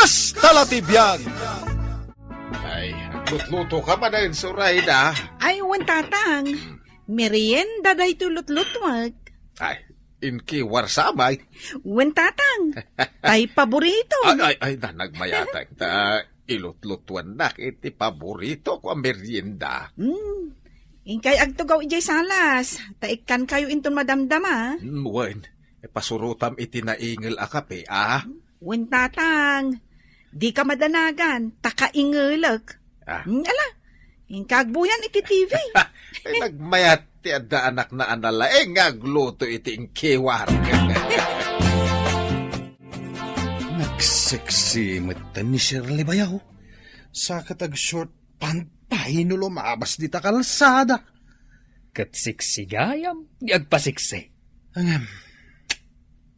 Kasta Latibyan! Ay, lutluto ka pa na yun, Surayda. Ay, wan tatang. Merienda day tulot-lutwag. Ay, inkiwar samay. Wan tatang. Ay, paborito. Ay, nagmayatag ta. Ilutlutuan na, iti paborito ko ang merienda. Inkay agtugaw ijay salas. Taikan kayo inton madamdama. Wen, pasurutam iti naingil akape, ah? Wan tatang. Di ka madanagan. Takaingelak. Ala, inkagbuyan iti TV. Ay, nagmayat ti adda anak na anala, ngagluto iti inkiwar. Nagseksi mata ni Shirley Bayaw. Sa katag short pant pahinulo maabas di ta kalsada. Kat siksigayam, di agpasiksi. Angam,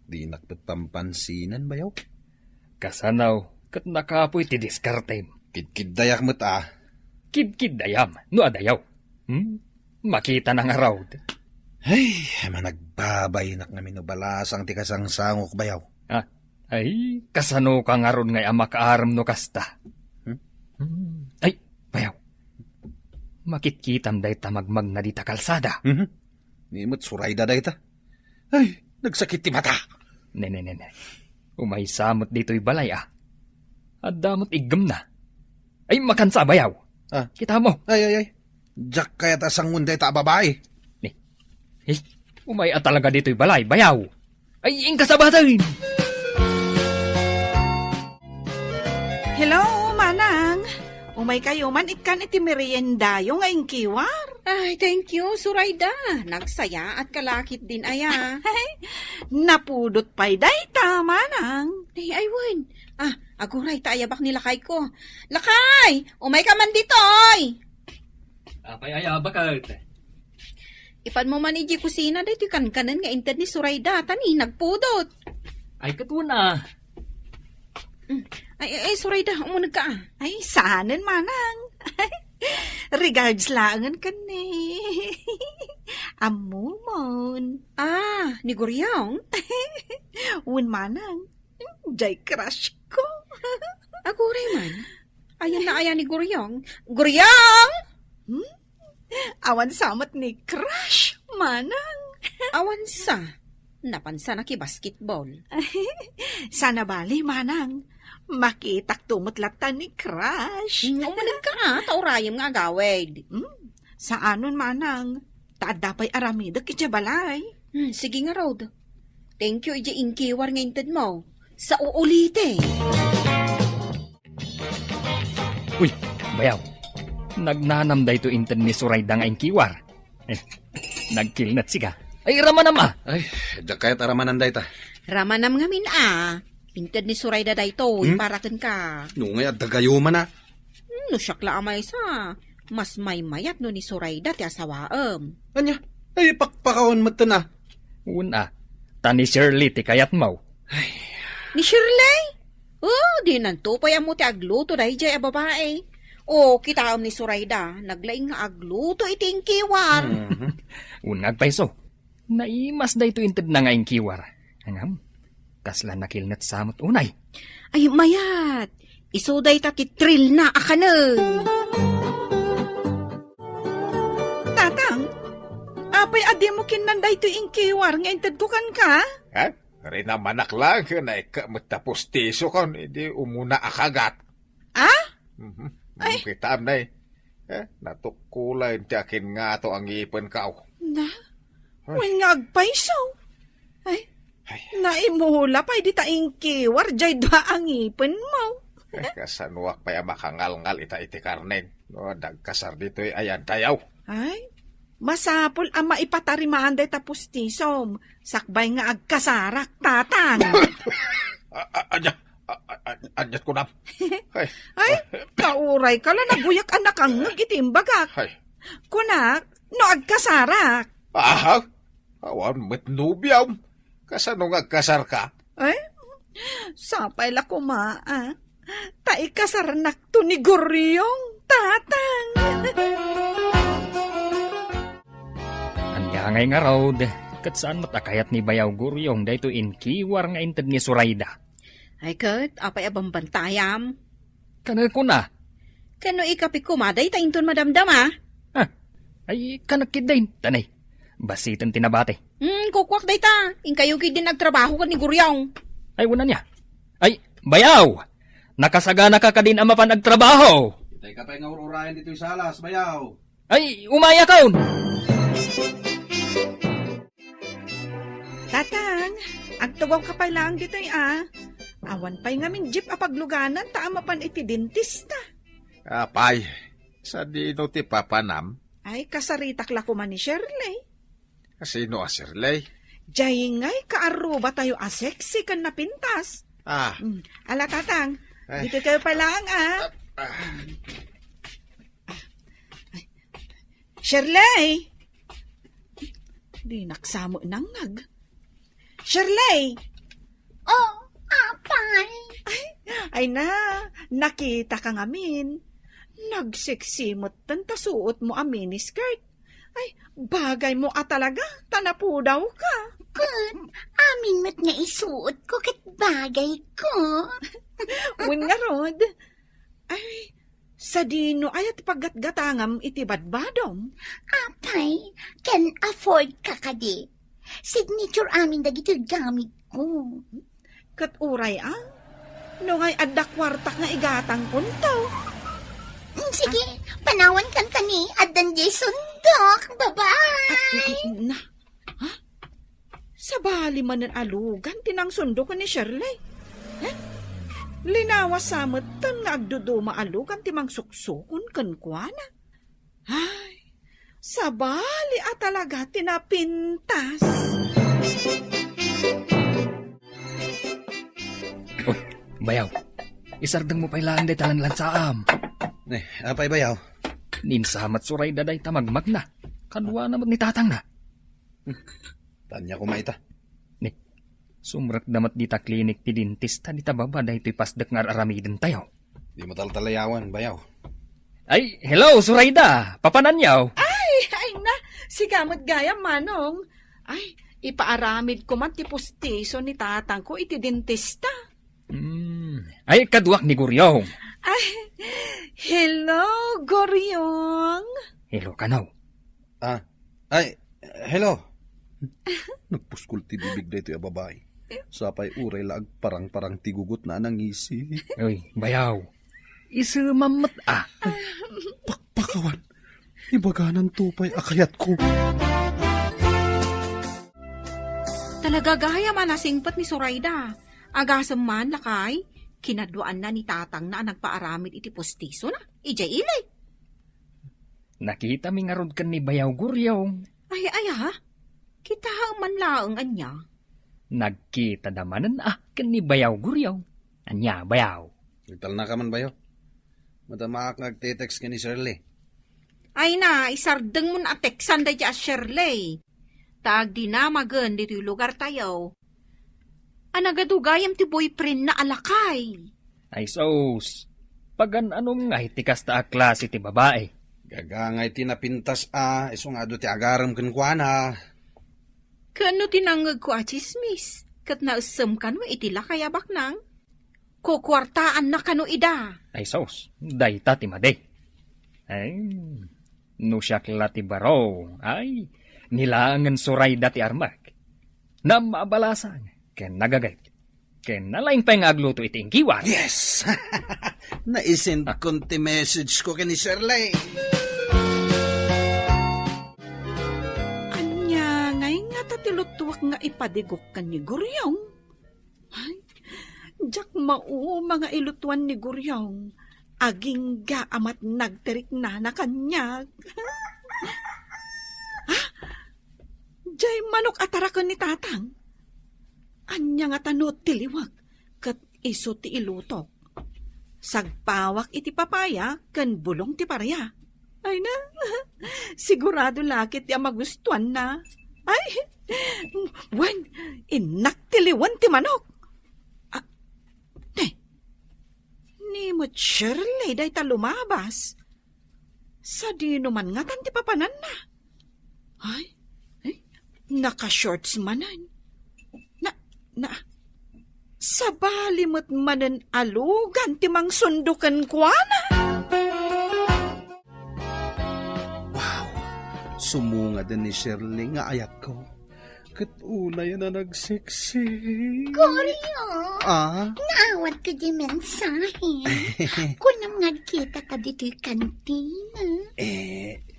di nakpatampansinan Bayaw. Kasanaw, kat nakapoy ti diskartem. Kidkid dayak mata. Kid dayam, no adayaw. Makita ng araw. Ay, managbabay nak nga minubalasang ti kasangsangok Bayaw. Ay, kasano ka nga ron ngay amakaaram no kasta. Ay, bayaw. Makitkitam day tamagmag na di ta kalsada. Nimot Surayda day ta. Ay, nagsakit ti mata. Ne. Umay samot dito'y balay ah. At damot igam na. Ay, makansa bayaw. Kita mo. Ay. Diyak kaya ta sang munday ta babae. Umay at talaga dito'y balay, bayaw. Ay, ingkasabatan. Hello, manang. Umay kayo man ikan iti merienda yung ngayong kiwar. Ay, thank you, Surayda. Nagsaya at kalakit din aya. Napudot pa'y day ta, manang. Ay, wen. Aguray taayabak ni Lakay ko. Lakay! Umay ka man dito, oy! Apay ay bakit? Ipan mo man iji kusina dito kankanan nga inted ni Surayda. Tani, nagpudot. Ay, katuna. Ay, Surayda, umunag ka. Ay, saanan, manang. Regards langan ka ni. Amumon. Ni Guryong? Un manang. Jay crush ko. Aguray man. Ayan na ayan ni Guryong. Guryong! Awan samat ni crush, manang. Awan sa. Napansa na ki basketball. Sana bali, manang. Makitak tumutlatta ni crush. Umunag ka, taurayam nga agawid. Sa anon, manang. Taadapay aramida kitya balay. Sige nga, Rod. Thank you, ija inkiwar nga inted mo. Sa uulite. Uy, bayaw. Nagnanam da ito inted ni Surayda nga inkiwar. Nagkilnat siga. Ay, ramanam ah. Ay, diyak kaya taramanan day ta. Ramanam nga min Inted ni Surayda dayto, iparakan ka. Nungay at dagayuman na. No, syakla amay sa. Mas may mayat no ni Surayda ti asawaam. Anya, ay pakpakawan mo na. Una, tani Shirley ti kayat mo. Ni Shirley? Di nantupay mo ti agluto dahi jay a babae. Kitaam ni Surayda, naglaing nga agluto iting kiwar. Unag paiso, naimas da ito inted na nga inkiwar. Angam, kasla nakilnat samot unay. Ay, mayat. Isuday ta ti trill na akanen. Tatang, apay adi mo kinanday to inkiwar nga inted ko kan ka? Rin naman aklang na ikamutapos tiso ka, hindi umuna akagat. Ay? Kita am na natukulay tiyakin nga to ang ipon ka. Na? Uy nga agpaiso. Ay, naimula pa di ta inkiwar, jay dwa ang ipon mo. Kasanuak pa yung makangal-ngal iti karnen. No, dagkasar dito ayan tayaw. Ay, masapol ang maipatarimaan day tapos tisom. Sakbay nga agkasarak, tatang. Anyat ko na. Ay, kauray ka lang naguyak anak ang nagitimbagak. Kunak, no agkasarak. Awan metnubiyaw. Kasano nga kasar ka? Ay, sapay la kumaa. Taikasarnak to ni Guryong, tatang. Andya ngay nga raw, kat saan matakayat ni Bayaw Guryong dahito inkiwar nga inted ni Surayda. Ay kat, apay abang bantayam. Kana ko na. Kano ikapi kumaday ta inton madamdam ah. Ay, kanakid din. Tanay, basitan tinabate. Kukwak day ta. Inkayugi din nagtrabaho ka ni Guryong. Ay, una niya. Ay, bayaw! Nakasagana ka din ang mapanagtrabaho. Itay ka pa'y nga ururayan dito sa alas, bayaw. Ay, umaya kaon! Tatang, agtugaw ka pa lang dito Awan pa'y ngamin jeep apagluganan, taama pan iti dentista. Apay, sa dino ti papanam, Ay, kasaritak la ko man ni Shirley. sino a Shirley? Jay ngay, kaaruba tayo sexy kan napintas. Ah, Ala, tatang, Ay. dito kayo pa lang Shirley! Di naksamo nangag. Shirley! Oh, apay. Ay na, nakita ka ngamin. Nagseksimot tan tasuot mo a miniskirt. Ay, bagay mo talaga, tanapo daw ka. Kun, amin mo't nga isuot ko kat bagay ko. Win nga rod. Ay, sa dino ayat paggatgatangam iti badbadom. Apay, can afford ka kadi. Signature amin dagito gamit ko. Kat uray no ngay adda kwartak nga igatang kuntaw. Sige, panawan kan kani at dan di sundok. Bye-bye. Na, ha? Sa bali man ng alugan, tinang sundo ka ni Shirley. Linawas samot tan nga agduduma alugan timang suksukon kankwana. Ay, sa bali talaga tinapintas. Oh, bayaw. Isardang mo pa ilang day talang lansaam. Apay bayaw. Ninsamat suray daday tamagmag na. Kadwa naman ni tatang na. Tanya ko maita. Sumrak damat dita klinik ti dentista dita baba dahi to'y pasdak nga aramidin tayo. Di mo taltalayawan, bayaw. Ay, hello, Surayda! Papananyaw! Ay na, si gamot gaya manong. Ay, ipaaramid ko man ti pustiso ni tatang ko iti dentista. Ay, kaduak ni Guryong. Ay, hello, Goryong. Hello, kanaw. Ay, hello. Nagpuskul ti bibig da ito yung babae. Sapay uray laag parang-parang tigugot na nangisi. Uy, bayaw. Isamamat Pakpakawan. Ibaganan tupay akayat ko. Talaga gaya man nasingpat ni Surayda. Agasam man lakay, kinadwaan na ni tatang na nagpaaramid iti postiso na. Ijay ilay. Nakita mi nga rod kan ni Bayaw Guryong. Ay, ha? Kita hang manlaang anya. Nagkita damanan kan ni Bayaw Guryong. Anya, Bayaw. Nagtal na ka man bayo. Matamaak nagtitext ka ni Shirley. Ay na, isardeng mo na teksan da dya Shirley. Tag dinamagan dito yung lugar tayo. Anagadugayam ti boyfriend na alakay. Ay sos. Pagan anong nga itikas ta klase ti babae. Gagangay tinapintas iso nga do ti agaram kenkwana. Kano tinangag ko chismis? Kat nausam kano itila kaya baknang? Kukwartaan na kano ida. Ay sos. Dayta ti made. Ay, no siya ti baro. Ay, nilangan Surayda ti armak. Na maabalasan. Ken nagagay. Ken nalaing pa nga agluto iting kiwan. Yes! Naisend ko ti message ko kay ni Shirley. Anya, ngay nga tatilutuwak nga ipadigok ka ni Guryong. Ay, jak mau mga ilutuan ni Guryong. Aging ga amat nagterik na kanya. Jay manok atarakon ni tatang. Anya nga tanot tiliwag, kat iso ti ilutok. Sagpawak iti papaya, kan bulong ti parya. Ay na, sigurado lakit ti magustuhan na. Ay, wen, inak tiliwan ti manok. Ni mo Shirley day ta lumabas. Sa dino man nga tan ti papanan na. Ay, naka-shorts manan. Sa balimot manen alugan timang sundukan kuana. Wow, sumunga din ni Shirley nga ayat ko. Katunay na nagsiksik. Goryo, Ah, naawat ko di mensahe. Kunam nga kita ka dito'y kantina.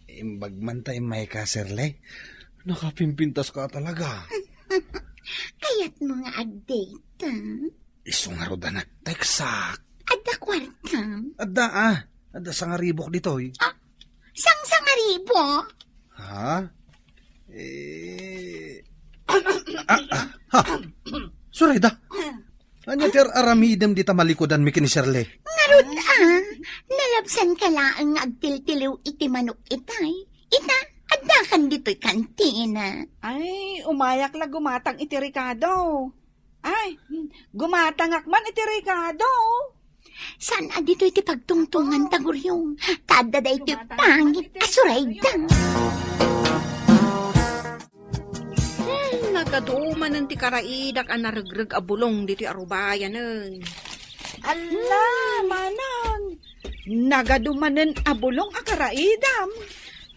imbag man tayo may ka, Shirley. Nakapimpintas ka talaga. Kaya't mo nga ag-date, Iso nga roda na teksak. Ada kwartam. Ada sa nga ribok dito. Sang sangaribo. Ha? Surayda. Anya ter aramidem dita malikodan mi kini Shirley. Narod nalabsan ka laang nga agtiltiliw iti manok itay. Ita, ada kan dito'y kantina. Ay, umayak la gumatang iti Ricardo. Ay, gumatangak man iti Ricardo. San dito iti pagtungtungan taguryong. Kada da iti pangit asurayda. Nagaduman ng ti karaidak ang naragrag a bulong dito arubayanen. Ala, manang. Nagadumanen abulong akaraidam.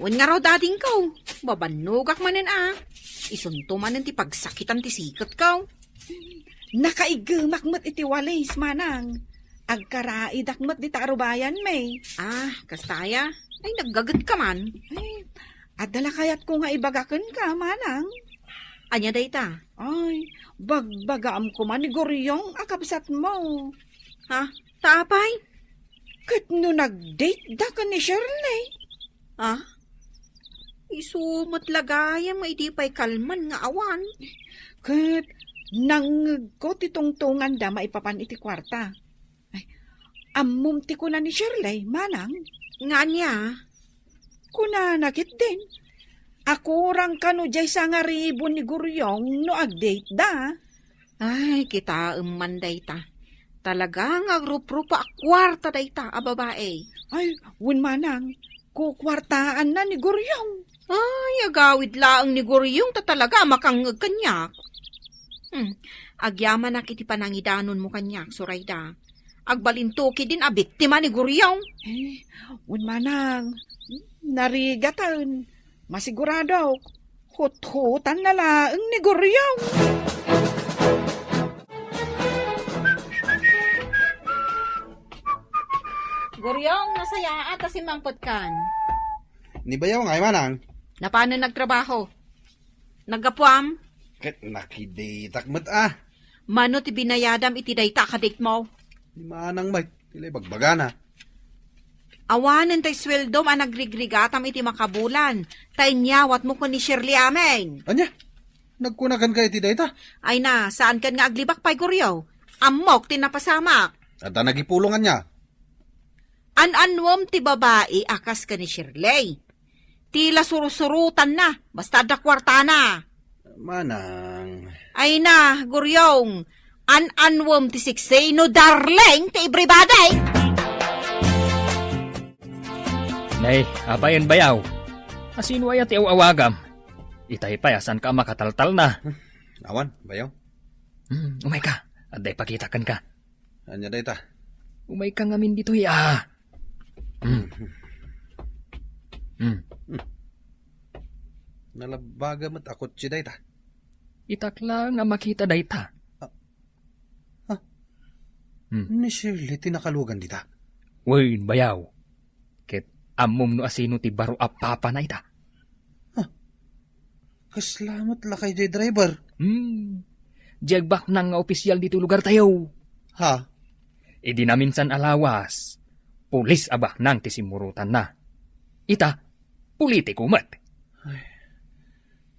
Wan nga raw dating ko, babanugak manen Isunto manen ti pagsakitan ti sikat ko. Nakaigamak mo't iti walis, manang. Agkaraidak mo't di tarubayan, may. Kastaya? Ay, naggagat ka man. Ay, adala kayat ko nga ibagakan ka, manang. Anya dayta? Ay, bagbagaam ko man ni Goryong akabsat mo. Tapay? Kat no nag-date da ka ni Shirley. Isumot lagayam nga iti pa'y kalman nga awan. Kat nang ko titungtungan da maipapan iti kwarta. Ay, amum ti kuna ni Shirley, manang. Nga niya? Kuna nakit din. Ako rang kano jay sa nga ribon ni Goryong no ag-date da. Ay, kita man dayta. Talaga nga grup-rupa kwarta dayta, babae. Ay, wun manang, kukwartaan na ni Goryong. Ay, agawid laang ni Goryong ta talaga makangag kanyak. Agyaman na kiti panangidanon mo kanyak, Surayda. Agbalintuki din a biktima ni Goryong. Eh, wun manang, narigatan. Masigurado, hut-hutan na laang ni Goryong. Goryong, nasaya ata si Mang Potkan. Ni bayaw nga manang. Na paano nagtrabaho? Naggapuam? Kat nakiditak mat Mano ti binayadam iti dayta kadik mo? Ni manang may tilay bagbagana. Awanan tay sweldo man nagrigrigatam iti makabulan. Tay nyawat mo ko ni Shirley amen. Anya? Nagkunakan ka iti dayta? Ay na, saan kan nga aglibak pa'y Goryo? Amok tinapasamak. At nagipulungan niya. An-anwam ti babae akas ka ni Shirley. Tila surusurutan na, basta da kwarta na. Manang. Ay na, Goryong. An-anwam ti siksay no darling ti everybody. Nay, abayan bayaw. Asino ay ati awagam. Itay payasan ka makataltal na. Awan, bayaw. Umay ka. Aday pakitakan ka. Anya dayta? Umay ka ngamin dito Nalabaga mat akot si dayta. Itakla nga makita dayta. Ni Shirley tinakalugan dita. Uy, bayaw. Ket amom no asino ti baro apapa na ita. Kaslamat la kay jay driver. Jagbak nang nga opisyal dito lugar tayo. Ha? Idi na minsan alawas. Pulis abak nang tisimurutan na. Ita, politiko mat.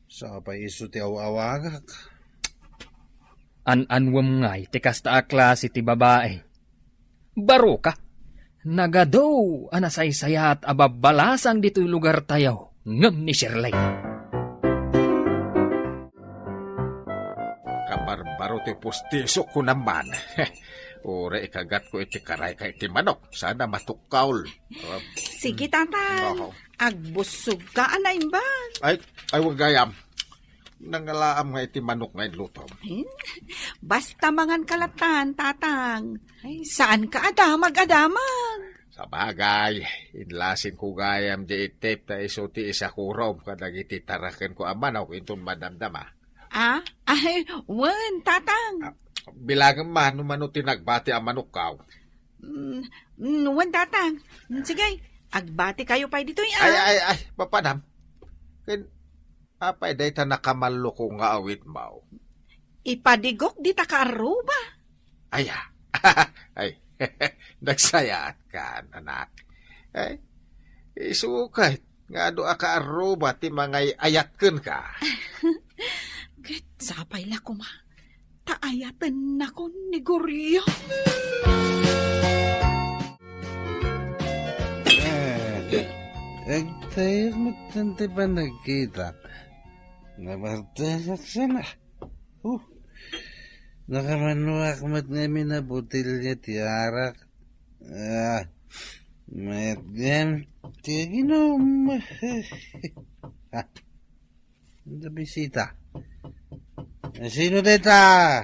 Sa pa iso ti awagak. An-anwam ngay ti kasta a klase ti babae. Baro ka. Nagadaw anasaysayat ababalasang dito'y lugar tayo. Ngam ni Shirley. Kabarbaro ti pustiso ko naman. Ure ikagat ko iti karay ka iti manok. Sana matukaul. Sige, tatang. Agbusog ka, anay ba? Ay, wag gayam. nangalaam nga iti manok nga lutom. Basta mangan kalatan, tatang. Ay, saan ka adamag-adamag? Sa bagay, inlasin ko gayam di itip na isuti isa kurom kadag iti taraken ko aman ako itong madamdama. Ay, wan, tatang. Bilangan mano tinagbati ang manok kaw. Wan, tatang. Sige, agbati kayo pa dito. Ay, papadam. Apay day ta nakamallo ko nga awit mau. Ipadigok di ta kaaruba. Ay, nagsayat ka, anak. Ay, isukay. Nga do aka aruba ti mga ayatken ka. Ket sapay la ko ma. Taayatan na ko ni Goryo. Tayo matante pa nagkita. Nabartasak sana. Nakamanuak mat nga minabutil niya tiarak. Mayat gan. Tiya ginom. Ang bisita. Sino deta?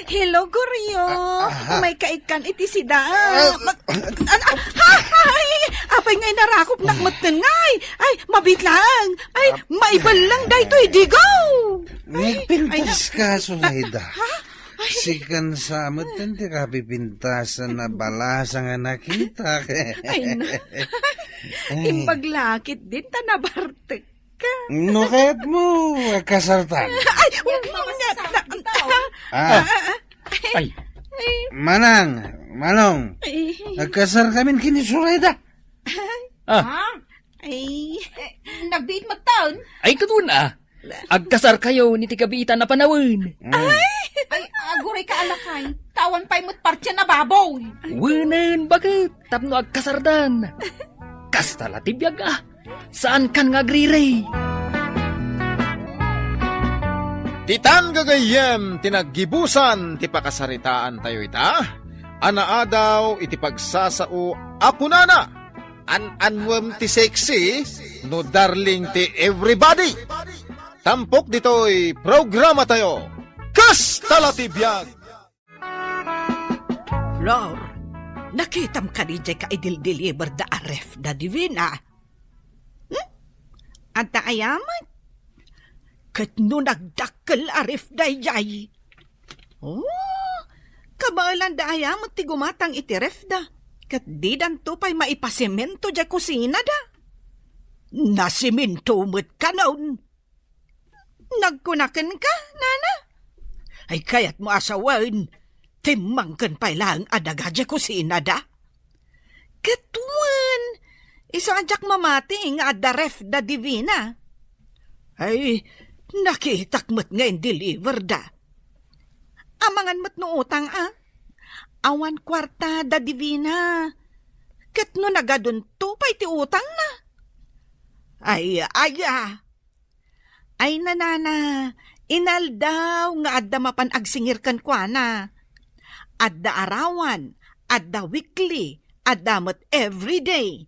Hello, Goryo. May kaikan iti sida. Apay ngay narakop nakmatan ngay. Ay, mabitlang. Ay, maibal lang dahito idigaw. Nagpintas ka, Sulaida. Sikan sa amat hindi ka pipintasan na balasa nga nakita. Ay, na. Imbaglakit din tanabartek ka. Nukat mo, kasartan. Ay, Ay, Manong, nagkasar kami kini Sulaida. Ay, Nagbiit magtaon? ay katun agkasar kayo ni tikabiitan na panawin. Ay, aguray ka alakay. Tawan pa'y mo't partya na babaw. Wanan, bakit? Tapno agkasardan. Kastala tibiyag Saan kan nga agriray? Titan gagayem, tinaggibusan, ti pakasaritaan tayo ita. Anaadaw, iti pagsasao, ako nana. An-anwem ti sexy, no darling ti everybody. Tampok dito'y programa tayo. Kastala tibiyag! Flor, nakitam ka ni Jay ka idil-deliver da aref da divina. At ayaman, kat no nagdakkel aref da jay. Kabalan da ayaman ti gumatang iti ref da. Kat di danto pa'y maipasemento jay kusina da. Nasimento mo't ka noon. Nagkunakan ka, nana? Ay kaya't mo asawan, timangkan pa lang adaga dya kusina da. Katuan, isadyak mamati nga ada ref da divina. Ay, nakitak mo't ngayon deliver da. Amangan mo't no utang awan kwarta da divina. Kat no nagadun to pa iti utang na. Ay nanana, inaldaw nga adda mapan agsingir kan kwa na. Adda arawan, adda weekly, adda mat everyday.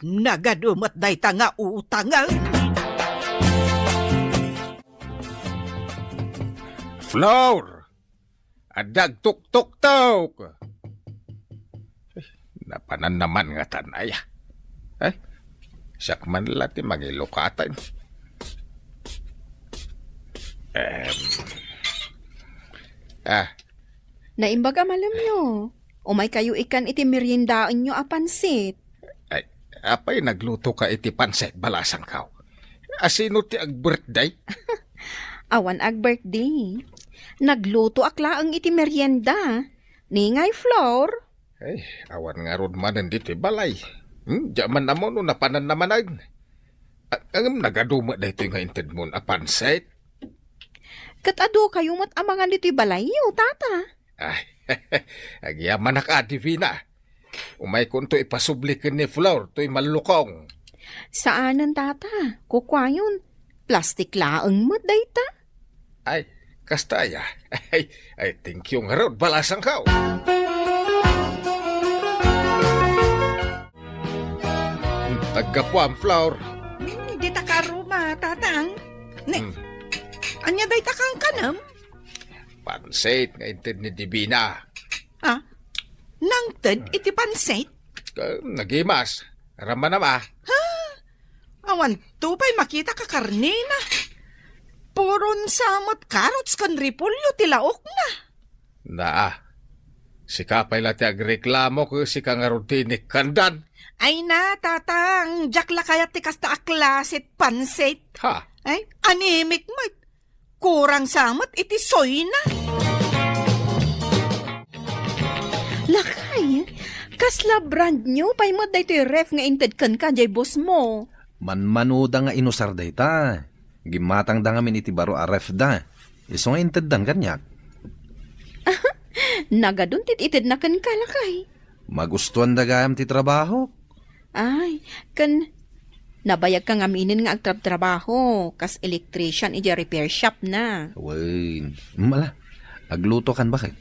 Nagadumot day ta nga utangan. Flour! Adag tuk-tuk-tuk! Napanan naman nga tanay. Siyak man lati magilukatan. Naimbaga malam nyo. Umay kayo ikan iti meriendaan nyo apansit. Ay, apay nagluto ka iti panset balasang kaw. Asino ti ag-birthday? Awan ag birthday. Nagluto akla ang iti merienda. Ningay Flor. Ay, awan nga ron manan dito balay. Diyaman naman no napanan naman ag. Ang nagaduma na ito nga inted mo na panset. Katado kayo mat amangan dito'y balay yo, tata. Ay, agyaman na ka, Divina. Umay kung to ipasublikin ni Flour, to'y malukong. Saanan, tata? Kukwayon. Plastic laang mat, dayta. Ay, kastaya. Ay, thank you nga ron, balasang kao. Tagkapuan, Flower. Hindi ta karuma, tatang. Ne, Hmm. anya day takang kanam? Pansit nga inted ni Divina. Ah, nangted iti pansit. Nagimas. Rama na ba? Awan tupay makita ka karnina. Puron samot carrots kan repolyo tilaok na. Naa. Si kapay lati agreklamo ko si kangarudinik kandan. Ay na, tatang, jakla kaya ti kasta aklasit pansit. Ha? Ay, animik mo. Kurang samot iti soy na. Lakay, kasla brand new, pay mo dahito yung ref nga inted kan ka, jay boss mo. Manmanuda nga inusar day ta. Gimatang da nga min iti baro a ref da. Iso nga inted dan kanyak. Nagadun tit-ited na kan ka, lakay. Magustuhan da gayam ti trabaho. Ay, kan nabayag kang aminin nga agtrab-trabaho, kas electrician iti repair shop na. Wain. Mala. Agluto kan bakit?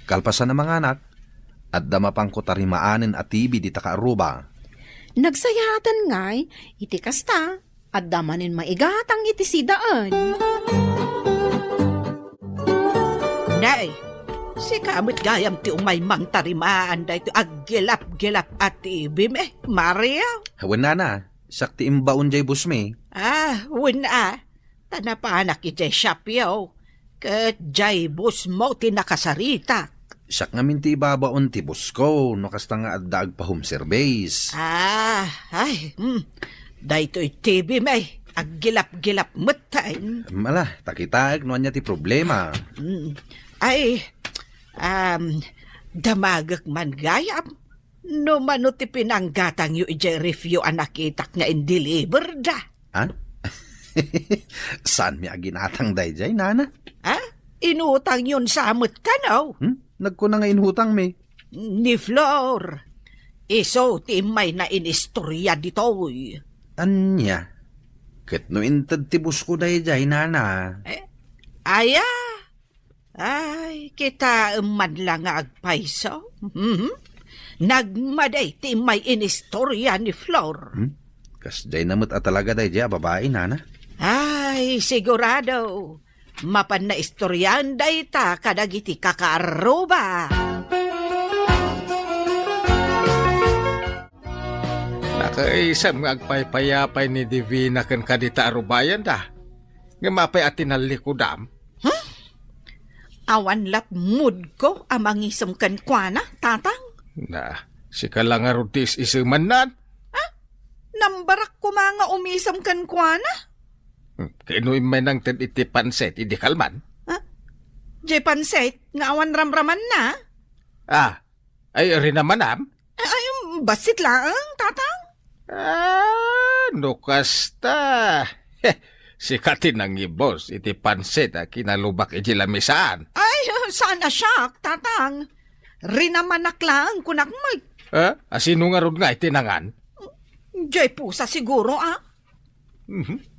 Kalpasan na mga anak. At damapang ko tarimaanin at tibi di takaaruba. Nagsayatan ngay, iti kasta, at damanin maigatang iti sidaan. Nay, si kamit gayam ti umay mang tarimaan da ito aggilap-gilap at ibim Maria. Hawan na. Sakti imbaon jay busme. Wina. Tanapanak iti shop yaw. Kat jay bus mo tinakasarita. Siyak nga minti ibabaon ti bus ko. No kasta nga addaag pa home service. Daytoy TV may. Aggilap-gilap matay. Mala, takitaag no anya ti problema. Damagak man gayam. No mano ti pinanggatang yu ije review anakitak nga in-deliver da. Ha? Saan mi aginatang dayjay, nana? Inutang yun sa amot kanaw. Nagkuna nga inhutang mi. Ni Flor. Iso ti may na inistorya ditoy. Anya? Ket no inted ti bus ko dayjay, nana. Ay, kita man lang nga agpaiso. Nagmaday ti may inistorya ni Flor. Kas day namot at talaga dayjay, babae, nana. Ay, sigurado. Mapan na istoryan day ta kadagiti kakaaruba. Nakaisam nga agpaypayapay ni Divina kan kadita arubayan da. Nga mapay atin nalikudam. Awan lat mood ko amang isam kan kwa na, tatang. Na, si kalangarutis isuman nan. Nambarak ko mga umisam kan kwa na. Kinuin may nang iti panset, idi kalman. Jay panset, nga awan ramraman na. Ay rin naman am. Ay, basit lang, tatang. No kasta. Si katin ang ibos, iti panset, kinalubak iti lamisaan. Ay, sana siya, tatang. Rinamanak lang kunakmag. Asino nga rod nga itinangan? Jay pusa siguro,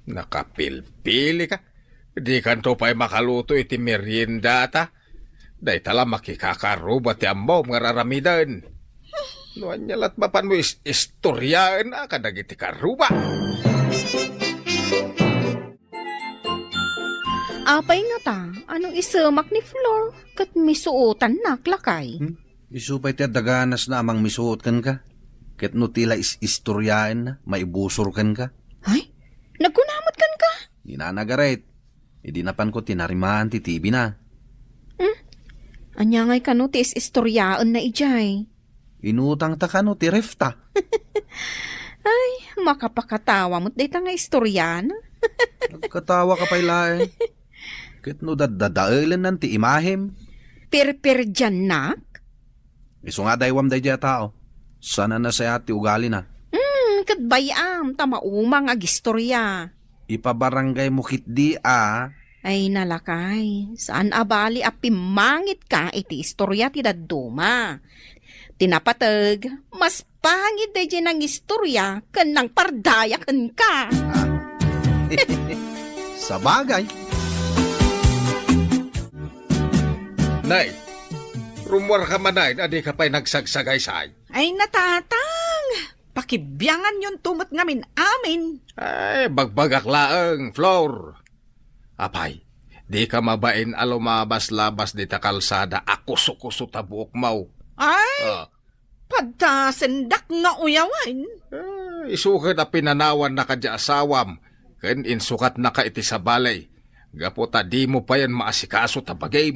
Nakapilpili ka. Di kanto pa'y makaluto iti merienda ta. Day tala makikakaruba ti ambaw nga raramidan. Nuan niya lat mapan mo istoryaan na kadag iti karuba. Apay nga ta, anong isamak ni Flor, kat misuotan na klakay. Isupay ti daganas na amang misuot kan ka. Ket no tila istoryaan na, maibusor kan ka. Ay, nagkunamot kan ka? Di na nagaret. Idinapan ko tinarimaan ti TV na. Anya ngay kano ti istoryaan na ijay. Inutang ta ka no ti refta. Ay, makapakatawa mo't dayta nga istoryan. Nagkatawa ka pa'y lae. Ket no dadadailan nan ti imahem. Per dyan nak? Iso nga daywam day dya tao. Sana na sa ati ugali na. Kat bayam, tamaumang agistorya. Ipabarangay mo kitdi Ay nalakay, saan abali a pimangit ka iti istorya ti dadduma. Tinapatag, mas pangit day dyan ang istorya kan nang pardayakan ka. Sa bagay. Nay, rumor ka manay, adi ka pa'y nagsagsagay-say. Ay, natatang. Pakibyangan yon tumot ngamin amin. Ay, bagbagak laeng, Flor. Apay, di ka mabain alumabas-labas di ta kalsada, akuso-kuso ta buok mau. Ay, Ah, pagtasendak nga uyawan. isukat na pinanawan na kadya asawam, ken insukat na ka iti sa balay. Gapo ta di mo pa yan maasikaso ta bagay.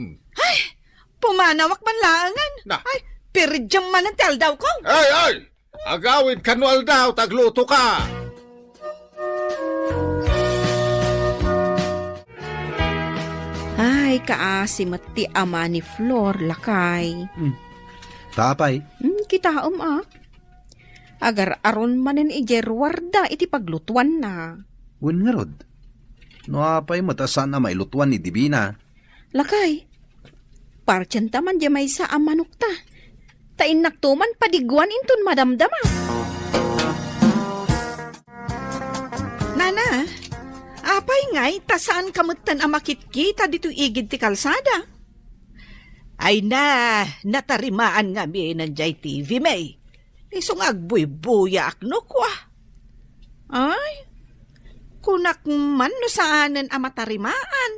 Pumanawak man laangan. Na. Ay, piridyang manantel daw ko. Ay! Agawin kanual daw, tagluto ka! Ay, kaasim at ti ama ni Flor, lakay. Tapay, Kitaom Agar aron manen ijerwarda iti paglutuan na. wen nga rod. No apay matasan na mailutuan ni Divina. Lakay, parchen taman di may sa amanok ta. Tain naktuman padiguan inton madamdama. Nana, apay ngay, tasaan kamutan ang makitkita dito igid ti kalsada? Ay natarimaan nga mi nanjay TV, may. Isong agbuy-buya akno kwa. Ay, kunak man no saanan ang matarimaan.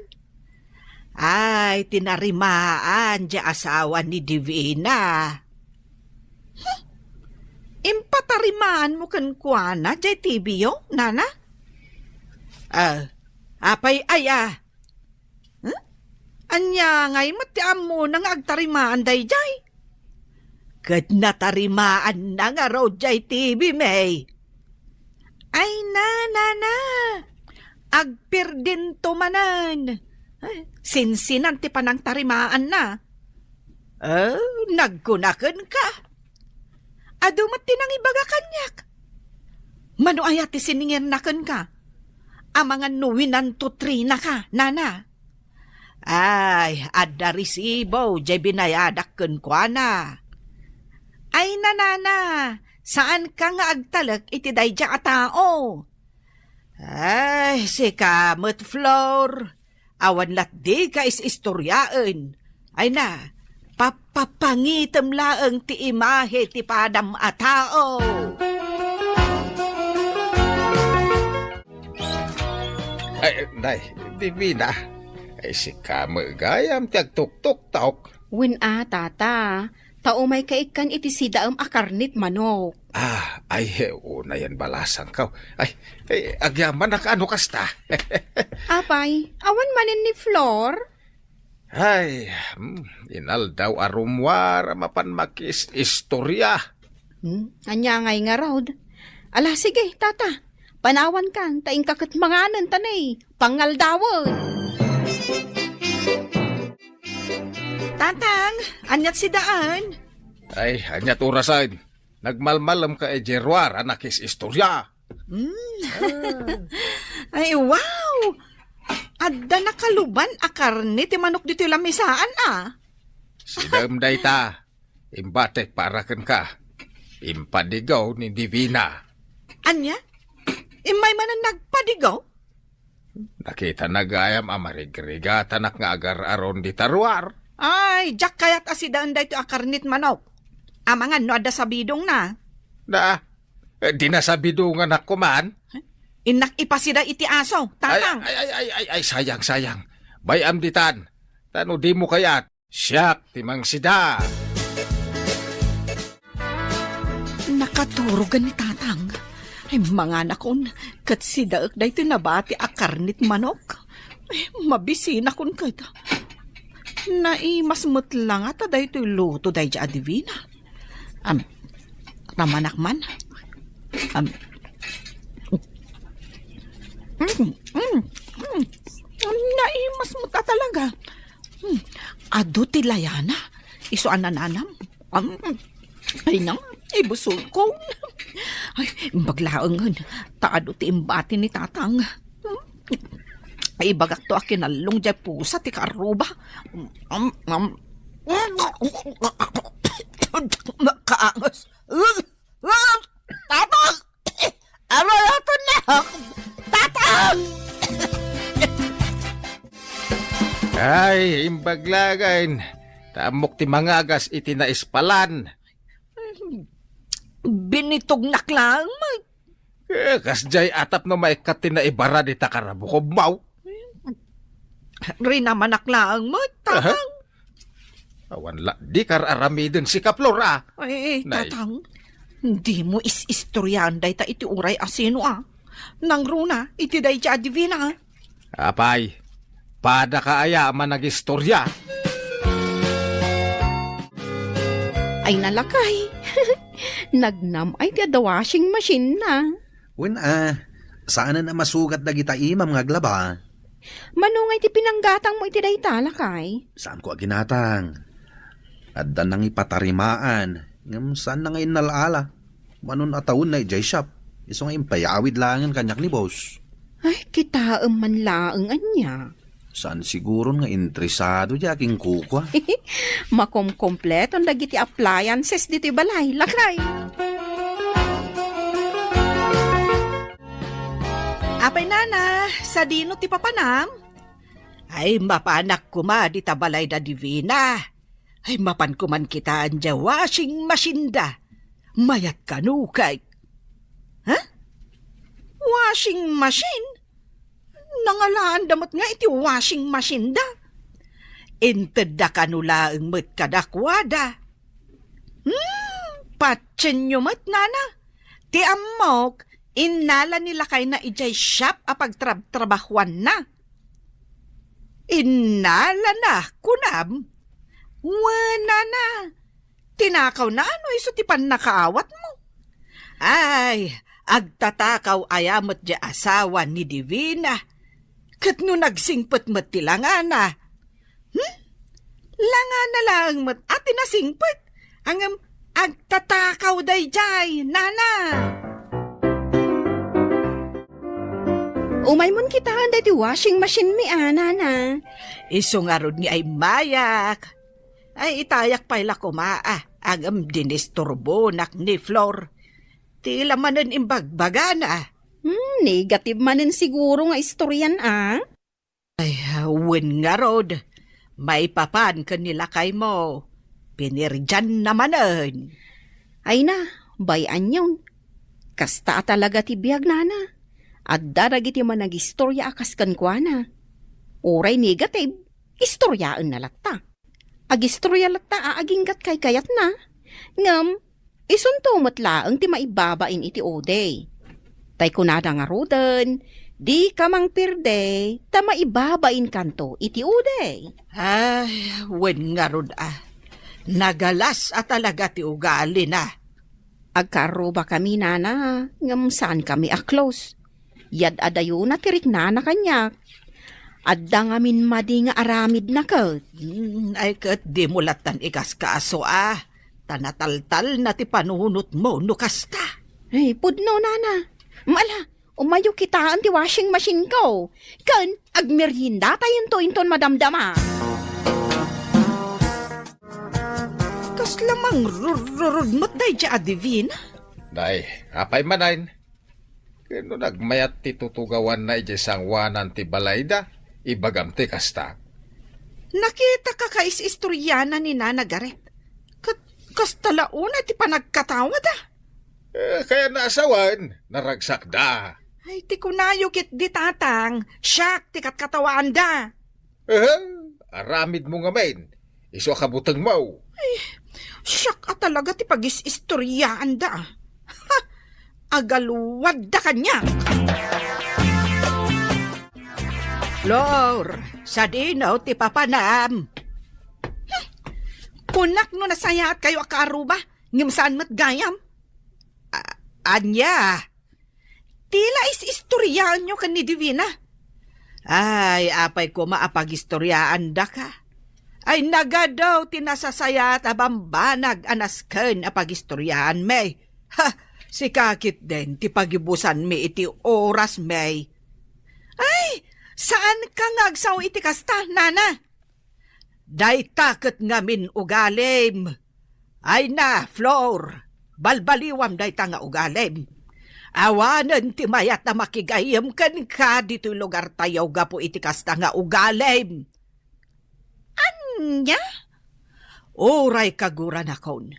Ay, tinarimaan di asawa ni Divina. Impatarimaan mo kan kwa na di TV yo, nana? Apay aya. Huh? Anya ngay matiam mo nang agtarimaan day jay. Kat natarimaan na nga raw jay TV, may. Ay na. Agpirdin tumanan. Sinsinan ti panang tarimaan na. Nagkunakan ka. Adumat tinang ibaga kanyak. Mano ayat ti siningir nakan ka. Amangan nuwinan to 3 na ka, nana. Ay, adda resibo, jay binayadak kun kwa na. Ay, nanana, saan ka nga agtalak iti dayja a tao? Ay, si kamot, Flor. Awan lat di ka is-istoryaan. Ay na, papapangitam laeng ti imahe ti padam a tao. Ay, day, Divina. Ay, si kamo gayam tiyag tuk-tuk taok. Win tata. Tao may kaikan iti sidaam akarnit manok. Ay, una yan balasang ka. Ay, agyaman na kaano kasta. Apay, awan manin ni Flor? Ay, inal daw arumwar, mapan makis istorya. Anya ngay nga raw. Ala, sige, tata. Panawan kan, taing kakat manganan tanay. Pangaldawon. Tatang, anyat si daan. Ay, anyat orasan. Nagmalmalam ka Jerwar, anakis istorya. Ay, wow! Adda nakaluban akarni ti manok dito lamisaan Sidam day ta. Imbatek parakan ka. Impadigaw ni Divina. Anya? Imay manan nagpadigaw? Nakita nagayam amarigriga tanak nga agar aron di tarwar. Ay, jak kayat asidaan da ito akarnit manok. Amangan no adda sabidong na. Di nasabidungan ako man. Inak ipasida iti aso, tatang. Ay, sayang. Bayam ditan. Tano di mo kayat. Siyak, timang sida. Nakaturugan ni tatang. Ay, mga nakon, kat sidaak da ito nabati akarnit manok. Ay, mabisina kon kada. Naimasmut lang ata da ito luto da iti Divina. Ramanak man. Naimasmut ta talaga. Ado ti layana. Iso anananam. Ay nang, ibusol ko. Ay, baglaangan. Taado ti imbati ni tatang. Ay, bagak to akinalong jay pusa ti karuba. Makaangas. Tatang! Ano ito na? Tatang! Ay, imbaglagan. Tamok ti mangagas iti naispalan. Binitog naklang, mag. Kasjay atap no may katinaibara di takarabukob mau. Rin naman naklang, mag. Tatang. Awan la, di kar-aramidin si Kaplora. Ay, Nay. tatang. Hindi mo is-istoryan day ta iti uray asino Nang runa, iti day ti adivina Apay, pada kaaya man nag-istorya. Ay nalakay. Nagnam ay ti the washing machine na. Wen saan na masugat na kita imam nga glaba? Manungay ti pinanggatang mo iti day talakay. Saan ko aginatang? Adda nang ipatarimaan. Ngam saan na ngayon nalala? Manon atawon na ijay shop. Iso nga impayawid langan kanyak ni boss. Ay, kita man laang anya. Saan siguro nga interesado di aking kukwa? Makomkompleto ang dagiti appliances dito balay. Lakay. Apay nana, sa dino ti papanam? Ay, mapanak ko ma, di tabalay da divina. Ay, mapan ko man kita anja washing machine da. Mayat kanukay. Ha? Washing machine? Nangalaan damot nga iti washing machine da. Inted da kanulaang met kadakwada. Patsen nyo mat nana. Ti amok, inala nila kay na ijay shop apag trabahuan na. Inala na, kunam. Wana na. Tinakaw na ano iso ti panakaawat mo. Ay, agtatakaw ayamot di asawa ni Divina. Kat no nagsingpet met ti langana. Langana lang met ati nasingpet. Ang agtatakaw day jay, nana. Umaymon kita ang ti washing machine mi nana. Iso nga rod ni ay mayak. Ay itayak pala kumaa. Agam dinisturbo nak ni Flor. Tila manan imbagbagana. Negative manin siguro nga istoryan Ay, wen nga rod. May papan kanila kay mo. Pinirjan namanan. Ay na, bayan yun. Kasta talaga ti biyag nana. At daragiti man nag-istorya akas kankwana. Oray negative, istoryaan na latta. Ag-istorya latta aaginggat kay kayat na. Ngam, isunto matlaang ti maibabain iti ode. Tay kunada nga roden, di ka mang pirde, ta maibabain kanto iti ode. Ay, wen nga rod Nagalas at talaga ti ugali na. Agkaro ba kami nana, ngam saan kami close. Yad adayo na tirik nana kanyak. Adda nga min madi nga aramid na kat. Ay kat di mo latan ikas kaaso Tanataltal na ti panunot mo nukas ka. Ay, pudno nana. Mala, umayo kita ti washing machine ko. Kan, agmerienda tayo inton madamdama. Kas lamang rurudmot day di adivin. Day, apay manayin. Kano nagmayat ti tutugawan na ijay wanan ti balayda, ibagam ti kasta. Nakita ka kais-istoryana ni Nana Garet. Kas talauna ti panagkatawad Kaya naasawan, naragsak da. Ay, ti kunayo kit di tatang. Siyak, ti katkatawaan da. Aramid mo nga main. Iso kabutang mo. Siyak talaga ti pagis-istoryaan da. Ha! Agaluwad da kanya. Flor, sa dinaw ti papanam. Kunak no nasayat kayo akaruba, ngimsaan mat gayam. Anya, tila is-istoryaan nyo kan ni Divina. Ay, apay ko maapag-istoryaan da ka. Ay nagadaw tinasasayat abambanag anasken apag-istoryaan may. Ha, si kakit din ti pagibusan mi iti oras may. Ay, saan ka ngagsaw iti kasta, nana? Day takot ngamin ugalim. Ay na, Flor, balbaliwam day ta nga ugalim. Awanan ti mayat na makigayam kan ka dito lugar tayaw gapo iti kasta nga ugalim. Anya? Oray kaguran akon.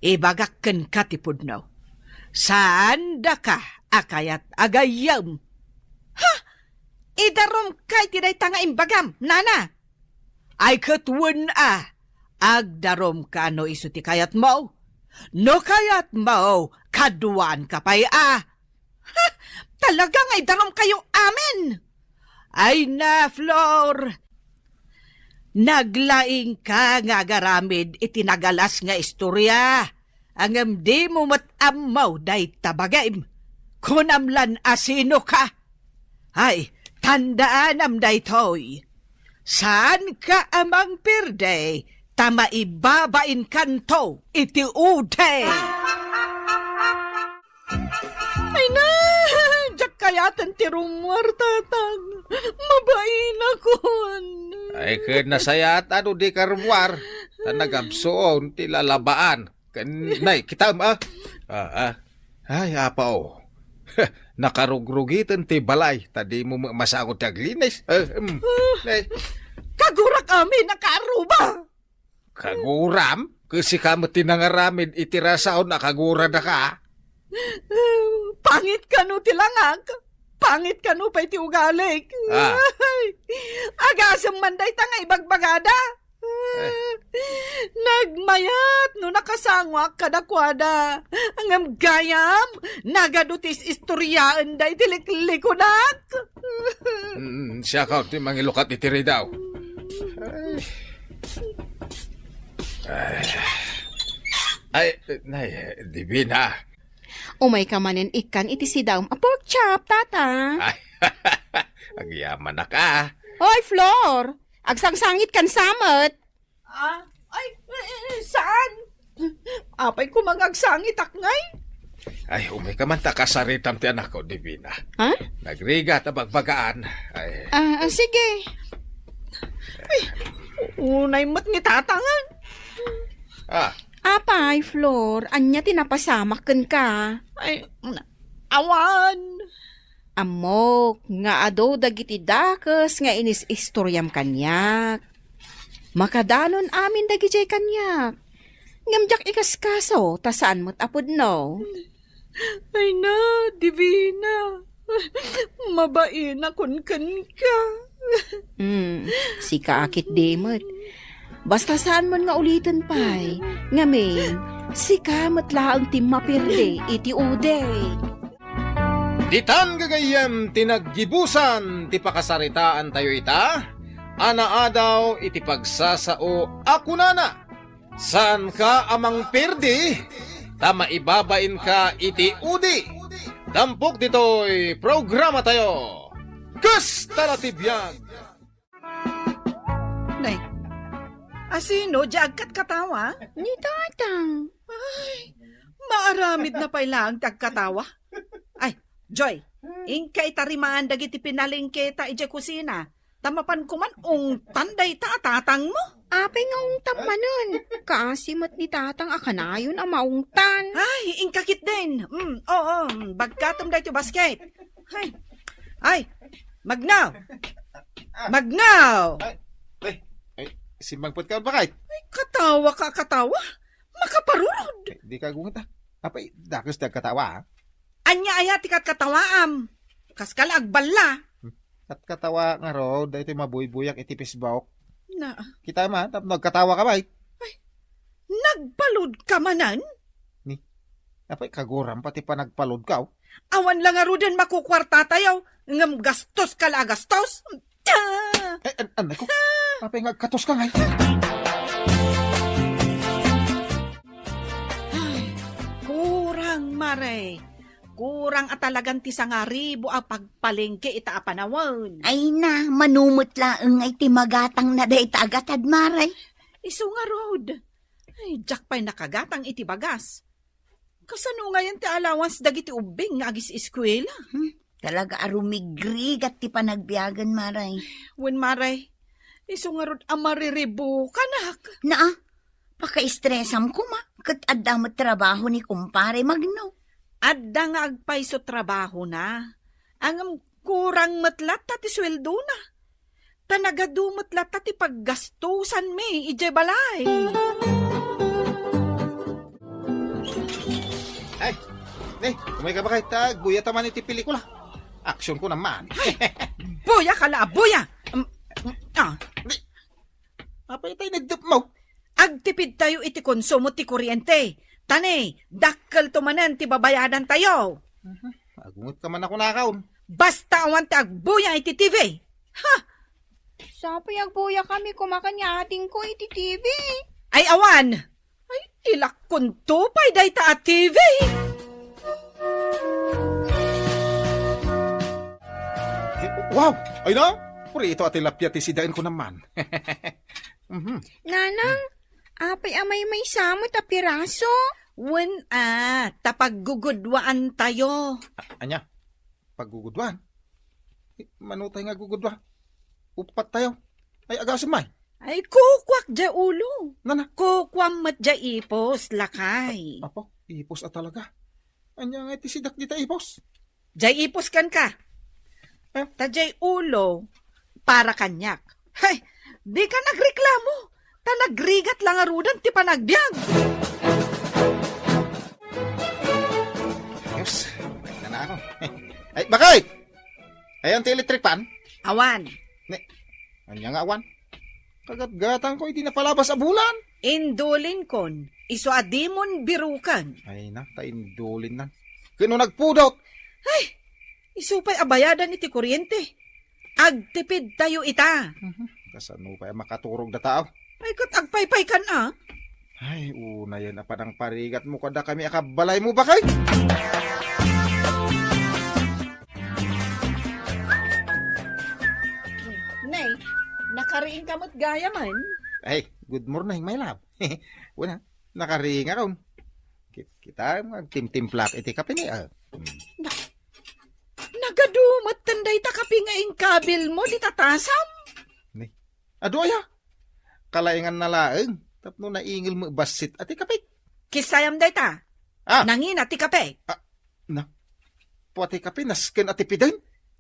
ibagakken ka ti pudno. Saan da ka akayat agayam? Ha? Idarom kay tiday tanga imbagam, nana. Ay katwen agdarom ka no iso ti kayat mo. No kayat mo, kaduan ka pa'y Ha? Talagang ay darom kayo amin. Ay na, Flor. Naglaing ka nga garamid itinagalas nga istorya. Ang di mo matamaw day tabagaim. Kunamlan asino ka. Ay, tandaan am day toy. Saan ka amang pirde? Tama ibabain kanto iti ude. Ay na, jak kayatan ti rumor tatang. Mabain ako. Ay, nasayat ano di karwar. Tanagabsoon ti lalabaan. Nay, kita Ay, apaw. Nakarugrugitan ti balay. Tadi mo masagot taglinis. Kagurak amin nakaaruba. Kaguram? Kasi kamo tinangaramid itirasaon na kagura na ka. Pangit ka no tilangag. Pangit ka no pa'y ti ugalik. Agasang manday tanga ibagbagada. Nagmayat no nakasangwak kadakwada. Ang gayam, nagadutis istoryaan day tiliklik-likunak. Siya ka, ti mangilukat itiri daw. Ay, Divina. Umay ka manen ikan iti sidaw a pork chop, tata. Ay, agyaman na ka. Hoy, Flor! Agsangsangit kan samot. Saan? Apay ko magagsangit akngay. Ay, umay ka man takasaritam ti anak ko, Divina. Ha? Nagriga tabagbagaan. Ay, Sige. Unay mat ni tatangan. Apay, Flor, anya tinapasamaken ka. Ay, awan. Amok, nga ado dagiti dakes nga inis istoryam kanyak. Makadanon amin dagiti kanyak. Ngamjak ikaskaso, tasaan mo't apod no. Ay na, Divina. Mabain akon kan ka. Si kaakit demot. Basta saan man nga ulitin pa'y, ngamin, si kamat laang timapirde iti ude. Ditan gagayem tinaggibusan ti pakasaritaan tayo ita, anaadaw iti pagsasao ako nana. Saan ka amang perdi? Tama ibabain ka iti udi. Dampok dito'y programa tayo. Kus talatibiyag. Nay, asino diagkat katawa? Ni tatang. Maaramid na pailang tagkatawa. Ay, Joy, ingka itarimaan dagiti pinalingke ta ije kusina. Tamapan kuman tanday ta tatang mo. Apay nga ungtam manon. Kaasimot ni tatang akanayon ang maungtan. Ay, ingkakit din. Oo, bagkatom da ito basket. Ay, Magnaw! Magnaw! Ay, simbangpot ka ba kahit? Ay, katawa ka, katawa. Makaparurod. Di ka gungat Apay, dakos na katawa ha? Anya aya tikat katawaam. Kaskal agballa. At katawa nga ro, dahil ito'y mabuybuyak itipis bawok. Na, Kita ma, nagkatawa ka ba? nagbalod ka manan? Apay, kaguram pati pa nagpalod ka. Awan lang nga din makukwarta tayo. Ngam gastos ka la gastos. Anay ko, apay nga katos ka nga. Kurang mare. Kurang at talagang tisangaribo ang pagpalengke ita apanawan. Ay na, manumot laeng ay timagatang na day tagatad maray. Isu nga road. Ay, jak pa'y nakagatang iti bagas. Kasano ngayon ti allowance dagiti ubing nga agis eskwela? Talaga arumigrig at ti panagbiyagan maray. Wen maray, isu nga road amariribo kanak. Naa, paka-stressam ko ma. Kat adda mo trabaho ni kumpare Magno. Adda nga agpay so trabaho na. Ang kurang matlat ti sweldo na. Tanagadu matlat ti paggastusan mi ije balay. kumay ka ba kahit buya taman iti pelikula? Aksyon ko naman. Buya kala, buya! Apay tayo nagdup mo. Agtipid tayo iti konsumo ti kuryente. Tani, dakkel tumanan ti babayadan tayo. Agungot ka man ako nakaon. Basta awan ti agbuya iti TV. Sapay agbuya kami kumakanya ating ko iti TV. Ay awan! Ay, ilak kuntupay day ta at TV. Wow! Ay na! Puri ito ati lapya ti sidain ko naman. Nanang, apay amay may samot a piraso. Wen tapaggugudwaan tayo. Anya, paggugudwan. Manutay nga gugudwa. Upat tayo. Ay, agasin may. Ay, kukwak dya ulo. Nana. Kukwam mat dya ipos, lakay. Apo, ipos at talaga. Anya nga iti sidak dita ipos. Dya ipos kan ka. Ta dya ulo, para kanyak. Hay, di ka nagreklamo. Ta nagrigat lang arudan ti panagbiag. Ayos, balik na ako. Ay, bakit? Ayan ti electric pan. Awan, Anya nga awan. Kagat-gatan ko, hindi na palabas a bulan. indulin kon, iso adimon birukan. Ay na, taindulin na. Kano nagpudot? Isupay abayadan iti kuryente. Agtipid tayo ita. Kasano pa makaturog na tao? Ay, kat agpaypay kan Ay, una yan pa ng parigat mo kada kami akabalay mo ba kay? Nay, nakariing kamot gaya man. Ay, good morning, my love. Una, nakariing ako. Kita magtimtimplak iti kape ni Nagadumat tanday ta kapingaing kabil mo di tatasam. Ado aya. Kalaingan na laeng. Tapno na ingil mo basit ati kape. Kisayam day ta. Nangin ati kape. Puati kape nasken ati piden.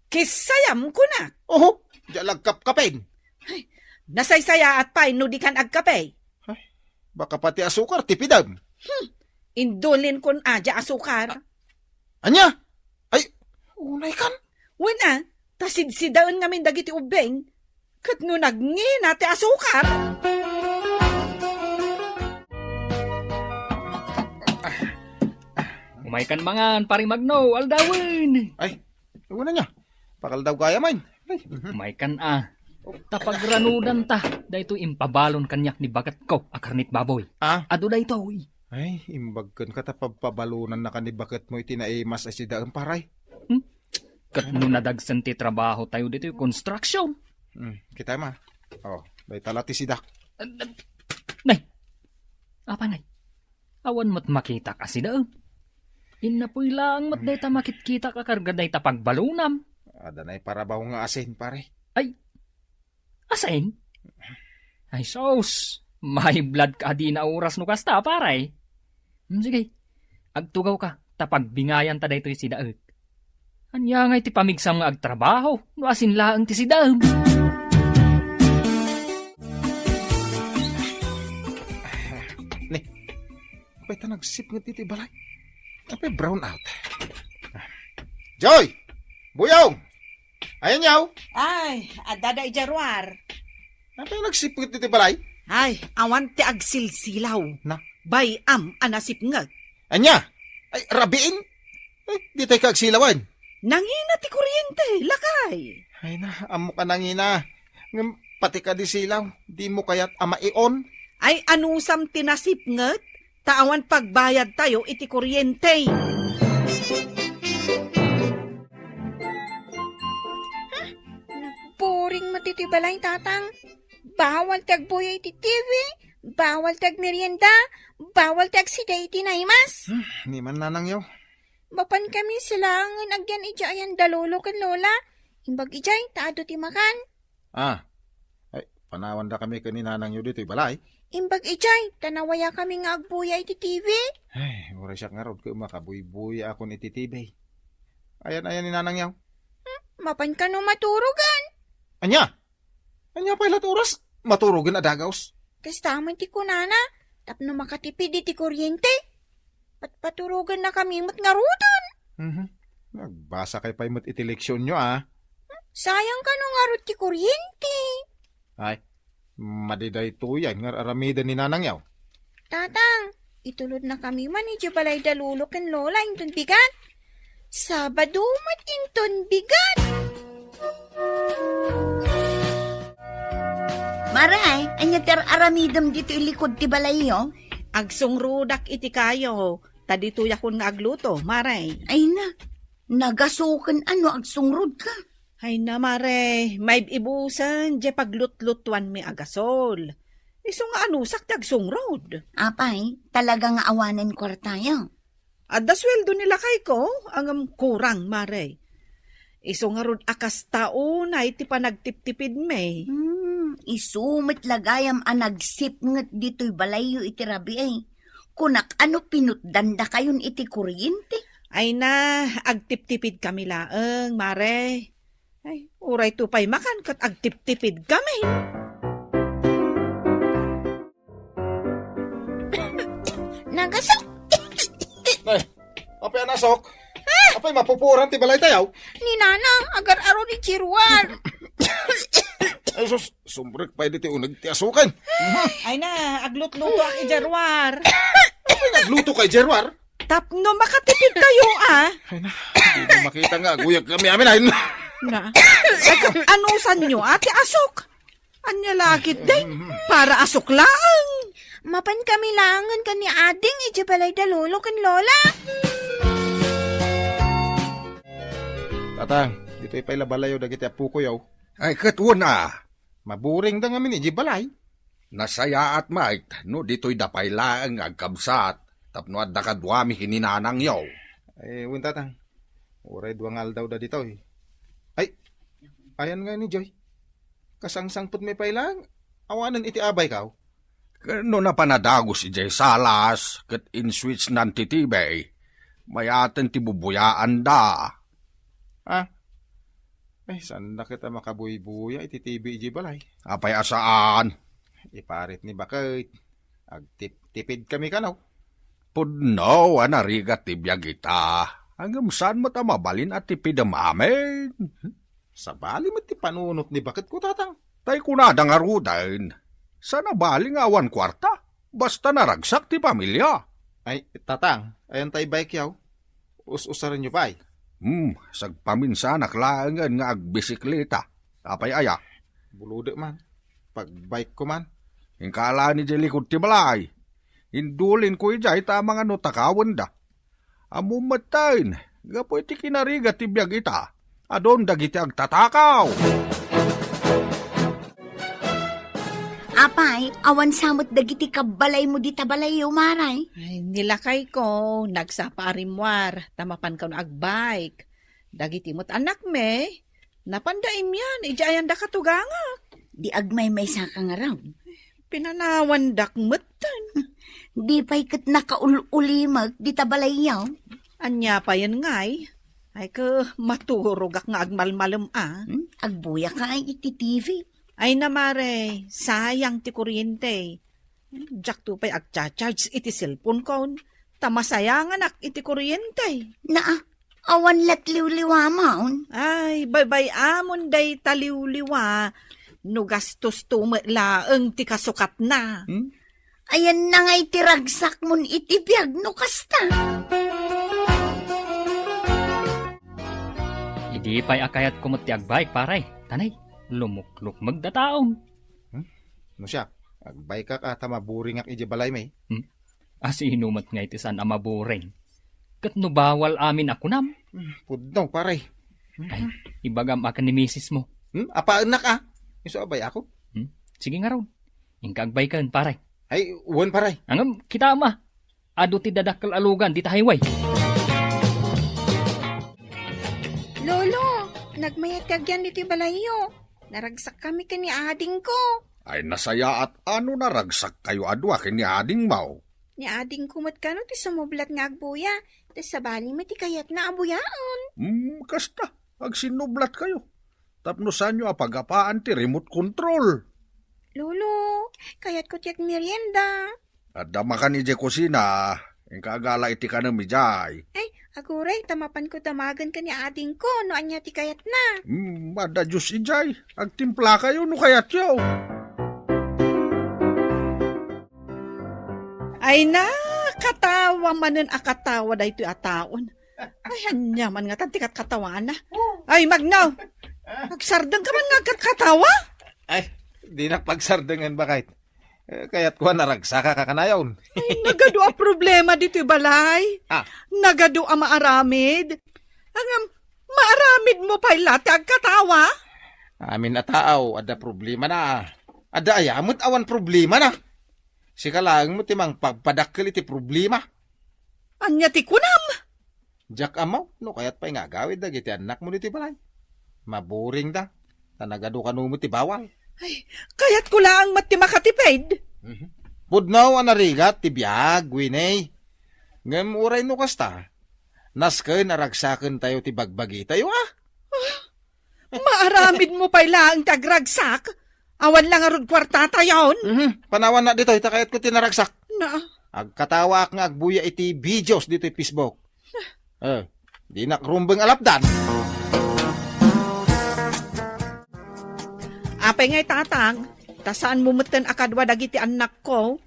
Kisayam ko na. Oho, jalagkap kapen. Nasaysaya at pay no di kan agkape. Baka pati asukar tipidan. Indulin kon adya asukar. Anya? Ay, unay kan. Wala, tasidsidaon ngamin dagiti ubeng. Kat no nagngin ati asukar. Umay kan mangan, pari magno, aldawin. Ay, una niya. Pakal daw kaya man. Umay kan Tapag ranudan ta, dayto impabalon kanyak ni bagat ko, akarnit baboy. Ado dayto, Ay, imbagkan ka tapagpabalunan na kanibakit mo itinaimas ay sidaan paray. Kat no nadagsan ti trabaho tayo dito yung construction. Kita ma. Bay talati sidak. Nay, apa nay? Awan mat makita kasi daw. Inapoy lang mat dayta makit-kita ka karga dayta pagbalunam. Ada na para ba nga asin pare? Ay, asain? Ay sos, may blood ka di na oras no kasta paray. Sige, agtugaw ka, tapagbingayan ta dayto si daag. Anya nga iti pamigsam nga agtrabaho, no asin laang ti si daag. Apay ta nagsip nga titi balay. Apay brown out. Joy! Buyong! Ayan yaw! Ay, adada ijarwar. Apay nagsip nga titi balay? Ay, awan ti agsilsilaw. Na? Bayam anasip ngag. Anya! Ay, rabiin! Ay, di tayo kagsilawan. Nangina ti kuryente, lakay. Ay na, amo ka nangina. Ngam, pati ka di silaw. Di mo kaya't amaion. Ay anusam tinasip ngat, taawan pagbayad tayo iti kuryente. Boring matitibalay tatang. Bawal tagbuya iti TV, bawal tag merienda, bawal tag sida iti naimas. Ni man nanang yaw. Bapan kami silangan agyan ija ayan dalolo kan lola. Imbag ijay, taado ti makan. Ay, panawan da kami kaninanang yaw dito balay. Imbag ijay, tanawaya kami nga agbuya iti TV. Ay, oras siya nga rod ko makabuy-buy ako ni titibay. Ayan ni nanang yaw. Mapan ka no maturugan. Anya? Anya pa ilat oras? Maturugan na dagaws. Kastaman ti kunana, tapno makatipid iti kuryente. Paturugan na kami mo't nga rudan. Nagbasa kay pa iti leksyon nyo, Sayang ka nung nga ti kuryente. Ay, madiday tuyan nga aramidan ni nanang yaw. Tatang, itulod na kami man iti balay dalulok ken lola inton bigat. Sabado mat inton bigat. Maray, anya ter aramidam dito ilikod ti balayo. Agsungrudak iti kayo. Tadituya kun nga agluto, maray. Ay na, nagasukan ano agsungrod ka. Ay na, maray. May ibusan, di paglutlutuan mi agasol. Iso nga anusak ti agsungrod. Apay, talaga nga awanan kwartayo. At dasweldo nila kay ko, ang kurang, maray. Iso nga rod akas taon ay ti panagtiptipid me. Isumit lagayam ang nagsipngat dito'y balayo iti rabi ay. Kunak ano pinutdanda kayon iti kuryente. Ay na, agtiptipid kami laeng, mare. Ay, uray tupay makan kat agtiptipid kami. Nagasok! Ay, apay anasok. Apay mapupuran ti balay tayaw. Ni Nana, agar-aro ni Chirwan. Ay sus, sumbrik pa iti unag ti asukan. Ay na, aglutluto ang ijarwar. Apay nagluto kay Jerwar. Tapno makatipid kayo, ah. Ay na, hindi na makita nga, guyag kami amin ay. Na. Ay, anusan nyo, ate asok. Anya lagit day, para asok lang. Mapan kami langan ka ni Ading iti balay dalulok ken lola. Tatang, dito ipay labalayo dagiti apu ko yaw. Ay, katuna. Maburing da nga min iji balay. Nasaya at mait, no dito'y dapay laang agkabsat. Tapno at dakadwami hininanang yaw. Ay, win tatang. Uray duangal daw da dito eh. Ay, ayan nga ni Joy. Kasangsangpot may pailang. Awanan iti abay kaw. No na panadagos ijay salas, kat in switch nan titibay. Mayaten ti bubuyaan da. Ay, saan na kita makabuy-buya iti TV iji balay. Apay asaan? Iparit ni bakit. Agtipid kami kanaw. Pudno, anarigat ti biyag ita. Hanggang saan mo ta mabalin at tipidam amin? Sa bali mo ti panunot ni bakit ko tatang. Tay kunadang arudain. Sana baling awan kwarta. Basta naragsak ti pamilya. Ay, tatang, ayan tay bike yaw. Us-usaran nyo ba ay? Sagpaminsan naklangan nga agbisikleta. Apay aya. Bulude man. Pag bike ko man. Ingkala ni Jelikod ti balay. Indulin ko ijay tamang ano takawan da. Amumatain, gapo iti kinariga ti biyag ita. Adon dagiti agtatakaw. Apay, awan samot dagiti kabalay mo dita balayo, maray. Ay, nilakay ko, nagsaparimwar, tamapan ka na agbike. Dagiti mo't anak me, napandaim yan, ijayan da katuganga. Di agmay may sakang araw. Pinanawan dak mutan. Di pa'y kat nakaulimag dita balayaw. Anya pa yan ngay. Ay ka maturugak nga agmalmalem Agbuya ka ay iti TV. Ay namare, sayang ti kuryente. Jak to pa'y agcha-charge iti cellphone ko. Tamasayangan ak iti kuryente. Awan lat liwliwa maun. Ay, baybay amon day taliwliwa. No gastos laeng ti kasukat na. Ayan na nga'y tiragsak mon itibiyag no kasta. Idi pa'y akayat kumot ti agbike, paray. Tanay, lumukluk magdataon. No siya, agbay ka tamaburing ak iji balay may. Asinumat nga iti san amaburing. Kat no bawal amin ako nam. Pudno, paray. Ay, ibagam akan ni misis mo. Apa anak Iso abay ako? Sige nga raw. Ingka agbay kan, paray. Ay, uwan paray. Angam, kita ama. Ado ti dadakkel alugan, di ta highway. Lolo, nagmayat kagyan dito balayo. Naragsak kami kani ading ko. Ay nasaya at ano naragsak kayo adwa kini ading mau. Ni ading kumot ka no, ti sumublat nga agbuya. Tas sabali mo ti kayat na abuyaon. Kasta, agsinublat kayo. Tapno sanyo apagapaan ti remote control. Lolo, kayat ko tiyak merienda. At damakan ije kusina, Ang kaagala iti ka na mi jay. Ay, aguray, tamapan ko tamagan ka ni ading ko, no anya ti kayat na. Mada Diyos ijay. Agtimpla kayo no kayat yaw. Ay na, katawa manen akatawa da ito ataon. Ay, hanyaman nga tantikat katawa na. Ay, Magnaw, agsardang ka man nga katawa? Ay, di na pagsardangan ba kahit? Kaya't ko naragsaka ka kanayon. Ay, nagado a problema dito balay. Ah. Nagado a maaramid. Ang maaramid mo pa ilate agkatawa? Amin na tao, ada problema na. Ada ayamot awan problema na. Sika lang mo timang pagpadakkel iti problema. Anya ti kunam. Jak amaw, no kaya't pa'y nga gawid da iti anak mo niti balay. Maburing da. Tanagado ka mo ti bawal. Ay, kaya't ko lang mati makatipid. Pudnaw anarigat ti biyag, winay. Ngem uray no kasta. Nasken aragsaken tayo ti bagbagi tayo Maaramid mo pa ilang tagragsak. Awan lang arod kwarta tayon. Panawan na dito, itakayat ko tinaragsak. Na, Agkatawa nga agbuya iti videos dito iti Facebook. Di nakrumbeng alapdan. apay ngay tatang, tasaan mo meten akadwa dagiti anak ko.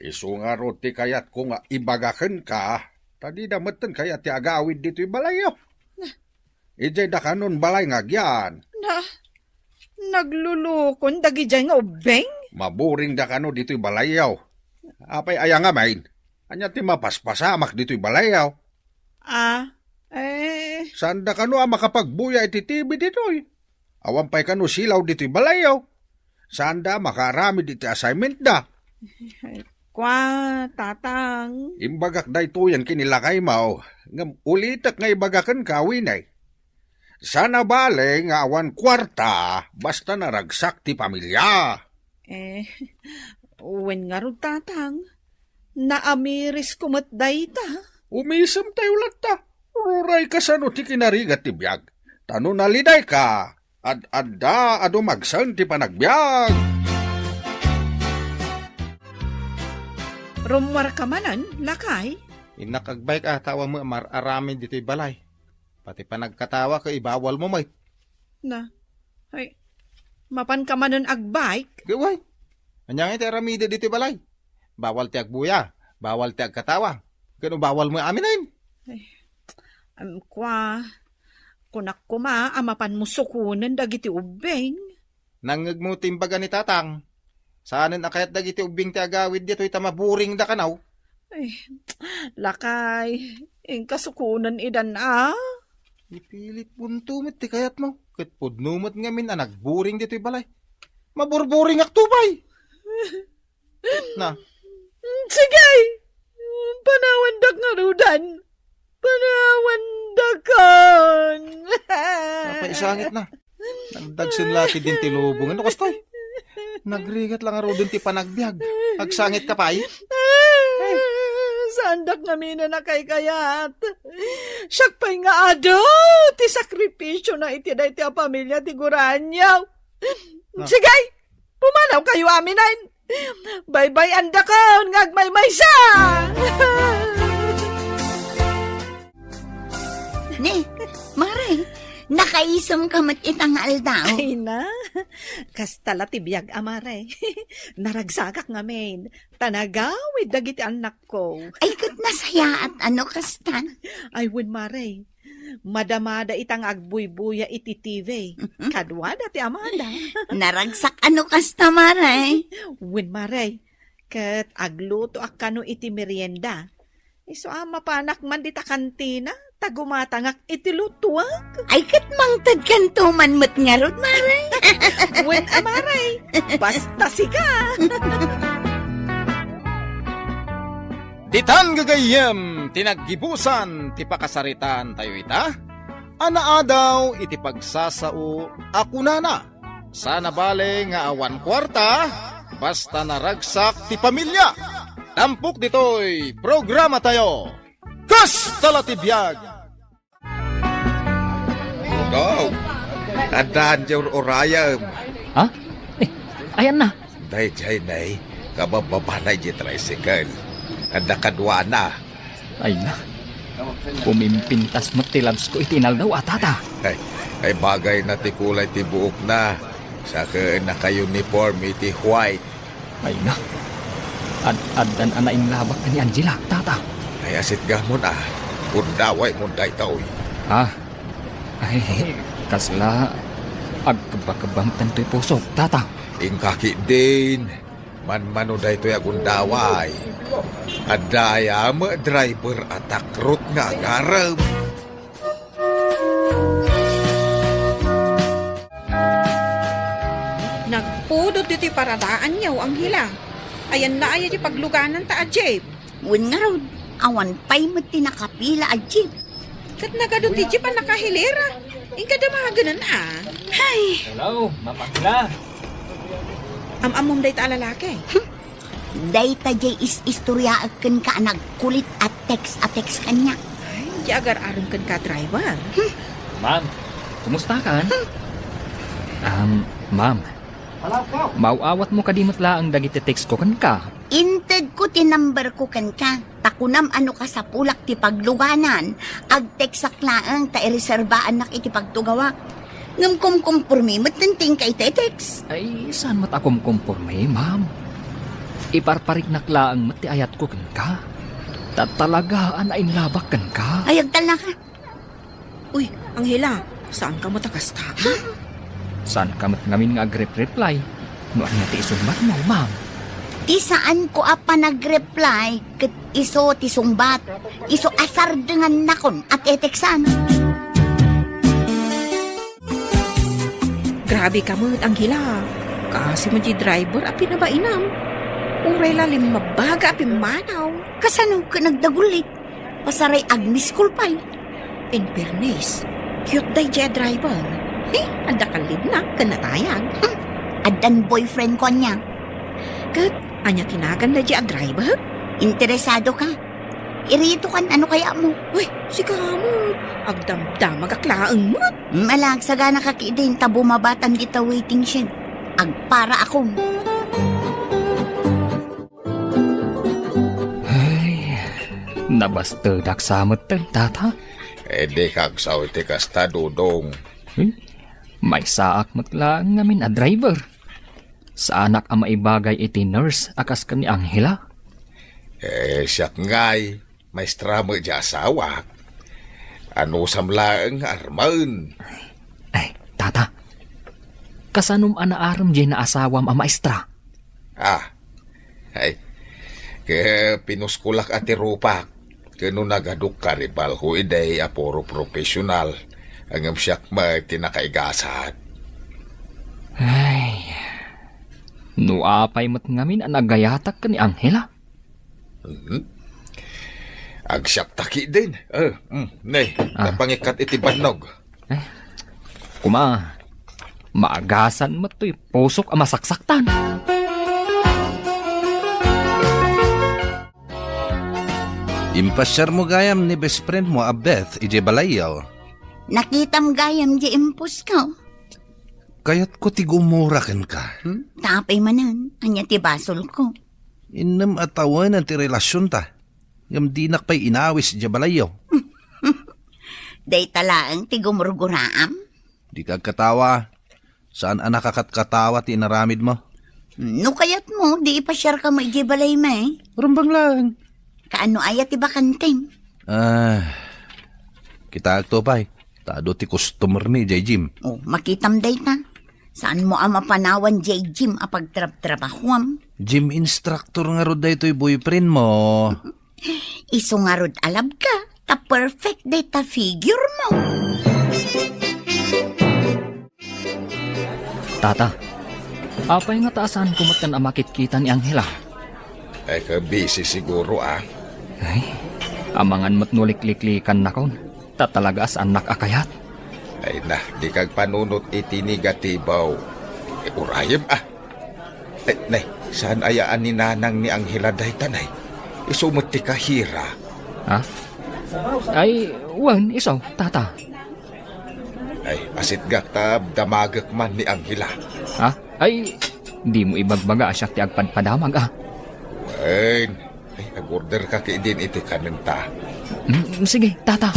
Isu nga roti kayat ko nga ibagaken ka. Tadi dametan kayat ti agawid dito balayaw. Ijay da kanon balay nga gyan. Na, naglulukon dagi jay nga ubeng? Maburing da kano dito balayaw. Apay aya nga main. Anya ti mapaspasamak dito balayaw. Saan da kano makapagbuya iti TV dito Awan pa'y kano silaw dito balayaw. Saan da makarami dito assignment da. Kwa, tatang. Imbagak da ito yan kinilakay mao. Ngam ulitak nga ibagakan kawin Sana bale nga awan kwarta basta naragsak ti pamilya. Uwen nga ro tatang. Naamiris kumat dayta. Umisam tayo latta. Ruray ka sa no ti kinarigat ti biyag. Tano naliday ka. Adda ado magsan ti panagbiag. Rumwar ka manan, lakay. Inakagbayk tawa mo arami dito'y balay. Pati pa nagkatawa ka ibawal mo may. Na, ay, mapan ka manan agbike. Gaway. Anyang iti aramida dito'y balay. Bawal ti agbuya. Bawal ti agkatawa. Kano bawal mo amin na yun. Kwa, kunak kuma, amapan mo sukunan dagiti ubeng. Nangag mo timbaga ni tatang. Saanin akayat dagiti ubing ti agawid dito'y tamaburing da kanaw. Ay, lakay, yung kasukunan idan Ipilit puntumit ti kayat mo. Kat pudnumot ngamin nagburing dito'y balay. Maburburing aktubay. Na. Sige! Panawandak nga rudan. Panawandakan. Napaisangit na. Nagdagsin lati din ti lubong. Ano kastoy? Nagrigat lang aro din ti panagbiag. Agsangit ka pa Sandak namin na kayat. Siyak pa'y nga ado. Ti sakripisyo na iti na iti a pamilya ti Guranyaw. Sige! Pumanaw kayo aminain. Bye-bye andakaon ngagmaymaysa. Ne, Maray, nakaisam ka mat itang aldaw. Ay na, kastala tibiyag amare. Naragsakak nga main. Tanagawid dagiti anak ko. Ay, kat nasaya at ano kastan. Ay win mare. Madamada itang agbuybuya iti TV. Kadwa dati amanda. Naragsak ano kasta, Maray. Win mare. Kat agluto akano iti merienda. Iso ama panak man dita kantina. Tagumatangak iti lutuak. Ay, kat mangtad kantuman mo't nga rod, Maray. Win amare. Basta sika. Ditan gagayem, tinaggibusan, ti pakasaritan tayo ita. Anaadaw, iti pagsasao, ako na. Sana bale nga awan kwarta, basta naragsak ti pamilya. Tampok dito'y programa tayo. Kastala ti biyag! Daw. Tandaan dyan orayam. Ha? Ayan na. Day jay nay, kabababanay di tricycle. Ada kadwa na. Ay na. Pumimpintas mo tilabs ko itinal daw tata. Ay bagay na ti kulay ti buok na. Saka naka-uniform iti white. Ay na. Ad-adan anain labak ni Angela, tata. Ay asit gamon Undaway munday taoy. Ay, kasla. Agkabakabang tanto'y pusok, tata. Ingkaki din. Man-mano day to'y agundaway. Adaya mo driver at akrot nga agarab. Nagpudot dito'y paradaan niyaw ang hila. Ayan na ayan yung pagluganan ta, Jeep. Wen nga raw, awan pa'y mo tinakapila a jeep. Kat nagadot ti Jeep ang nakahilera. Ingka damaganan Hay, Hello, mamangla. amamom day ta lalaki. Dayta jay istorya akan ka nagkulit at text kanya. Ay, di agar aron kan ka driver. Ma'am, kumusta ka? Ma'am. Mauawat mo kadimot la ang dagiti text ko kan ka. Inted ko tinumber ko kan ka. Takunam ano ka sa pulak ti pagluganan. Ag-text laang ta ireserbaan nak iti pagtugawa. Ngam kumkumpurmi matinting kay text. Ay, saan mat akom kumporme, ma'am? Iparparik nakla ang mati ayat ko kan ka. Tatalagaan ay labak kan ka. Ayag tala ka. Uy, ang hila, saan ka matakasta? Saan ka mat ngamin nga agrep-reply? Noan nga ti isumbat mo, ma'am. Ti saan ko apa nag-reply ket iso ti sungbat. Iso asar dengan nakon at eteksan. Grabe ka mo, ang hila. Kasi mo di driver a pinabainam. Uray lalim mabaga a pimanaw. Kasano ka nagdagulit? Pasaray agmis kulpay. In fairness, cute day di driver. Anda kalib na, kanatayag. Adan boyfriend ko niya. Kat, anya tinagan na di driver? Interesado ka? Irito kan ano kaya mo? Uy, si kamo. Agdamdam magaklaan mo. Malag saga nakakidin ta bumabatan kita waiting shed. Agpara akong. Ay, nabastadak samot tan, tata. Di kagsaw iti kasta dudong. May saak matla ngamin a driver. Sa anak ang maibagay iti nurse akas ka ni Angela. Siyak ngay. Maestra mo di asawa. Ano samlaang arman? Ay, tata. Kasanum anaaram di na asawam a maestra. Ay. Ke pinuskulak ati rupak. Kano nagaduk ka ribal ko iday aporo profesional. Angam siyak may tinakaigasat. Ay, nuapay mat ngamin ang nagayatak ka ni Angela. Agsiyak taki din. Nay, napangikat iti banog. Kuma, maagasan mo to'y pusok ang masaksaktan. Impasyar mo gayam ni best friend mo a Beth ije balayaw. Nakitam gayam di impus ka. Kayat ko ti gumuraken ka. Tapay manan. Anya ti basol ko. Inam atawan ang ti relasyon ta. Ngam dinak pa'y inawis ije balayaw. Day talaang ti gumurguraam. Di ka katawa. Saan anak katawa ti inaramid mo? No kayat mo, di ipasyar ka may balay may. Rumbang lang. Kaano ayat ti bakanting. Kita agtopay. Tado ti customer ni Jay Jim. Makitam day ta. Saan mo ang mapanawan Jay Jim apag trab-trabahuam? Gym instructor nga rod daytoy boyfriend mo. Iso nga rod alab ka. Ta perfect day ta figure mo. Tata, apay nga taasan kumatan ang makikita ni Angela. Ay busy siguro Ay, amangan mo't nulik-liklikan na kon. Tatalaga as anak akayat. Ay na, di kag panunot iti negatibaw. Urayem Ay, nay, saan ayaan ni nanang ni Angela day tanay? Isumot ti kahira. Ha? Ay, wan, isaw, tata. Ay, asit gaktab damagak man ni Angela. Ha? Ay, di mo ibagbaga asyak ti agpadpadamag Wen, Ay, ag-order ka kay din iti kanenta. Sige, tata.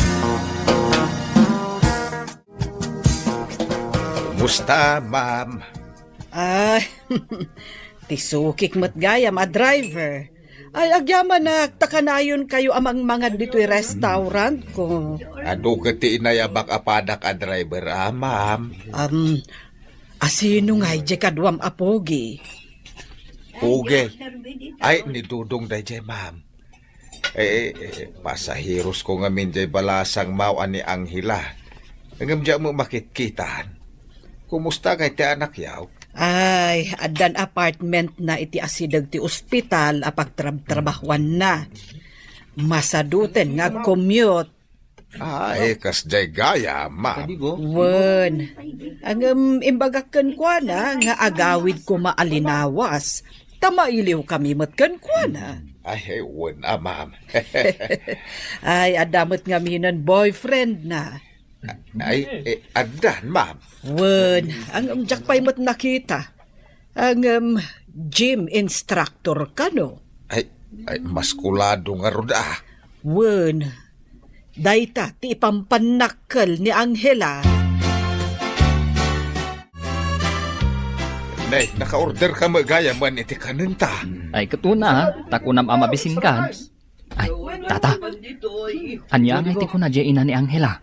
Musta, ma'am? Ay, tisukik mat gaya, driver. Ay, agyaman na takanayon kayo amang mga dito'y restaurant ko. Ado kati inayabak apadak a driver, ma'am? Asino nga'y di kadwam apogi? Uge. Ay, ni Dudong day ma'am. Pasahiros ko ngamin jay balasang mao ani Anghela. Ngam dya mo makitkitan. Kumusta kay ti anak yaw? Ay, adan apartment na iti asidag ti ospital apagtrabahuan na. Masaduten nga commute. Ay, kas jay gaya, ma'am. Wen, ang imbagakan ko na nga agawid ko maalinawas. Tamailiw kami matkan ko na. Ay, wen, ma'am. Ay, adamot nga minan boyfriend na. Ay, adan, ma'am. Wen, ang jakpay mo't nakita. Ang gym instructor ka, no? Ay, maskulado nga roda. Wen, dayta ti ipampanakkel ni Anghela. Nay, naka-order ka magaya man iti kanenta. Ay, katuna, takunam amabisin ka. Ay, tata. Anya nga iti ko na ina ni Anghela.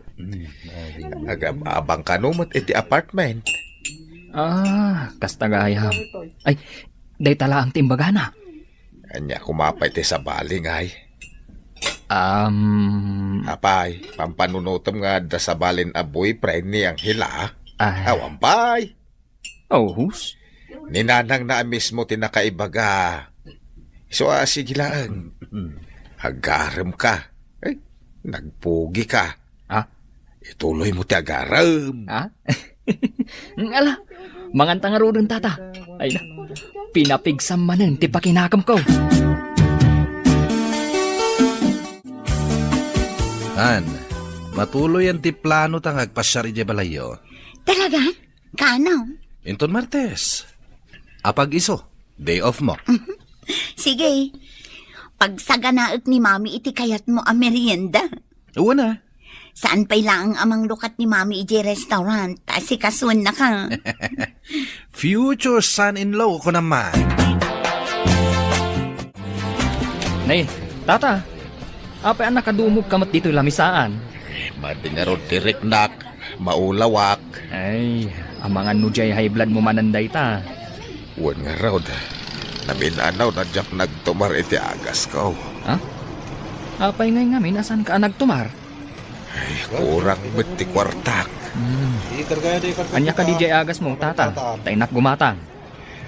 Nagababang kanumot iti apartment. Kastagayam. Ay, day tala ang timbagana. Anya kumapay ti sa baling ay. Apay, pampanunutom nga da sa balin a boyfriend ni Anghela. Awampay. Oh, hus? Ninanang na mismo tinakaibaga. So, sige lang. Agarem ka. Ay, nagpugi ka. Ituloy mo ti agarem. Ala, manganta nga rin tata. Ay na, pinapigsam manen ti pakinakam ko. Han, matuloy ang ti plano tang agpasyari di balayo. Talaga? Kano? Inton Martes. Apag iso, day off mo. Sige. Pagsaganaak ni Mami iti kayat mo a merienda. Uwa na. Saan pa'y lang amang lukat ni Mami iti restaurant? Kasi kasuan na ka. Future son-in-law ko naman. Nay, tata. Apay ang nakadumog kamat dito'y lamisaan. Madinarod tirik nak, maulawak. Ay, ang mga nujay high blood mo mananday ta. Wan nga raw da. Naminanaw na jak nagtumar iti agas ko. Apay ngay ngamin, asan ka nagtumar? Ay, kurang beti kwartak. Anya ka DJ agas mo, tata. Tainak gumatang.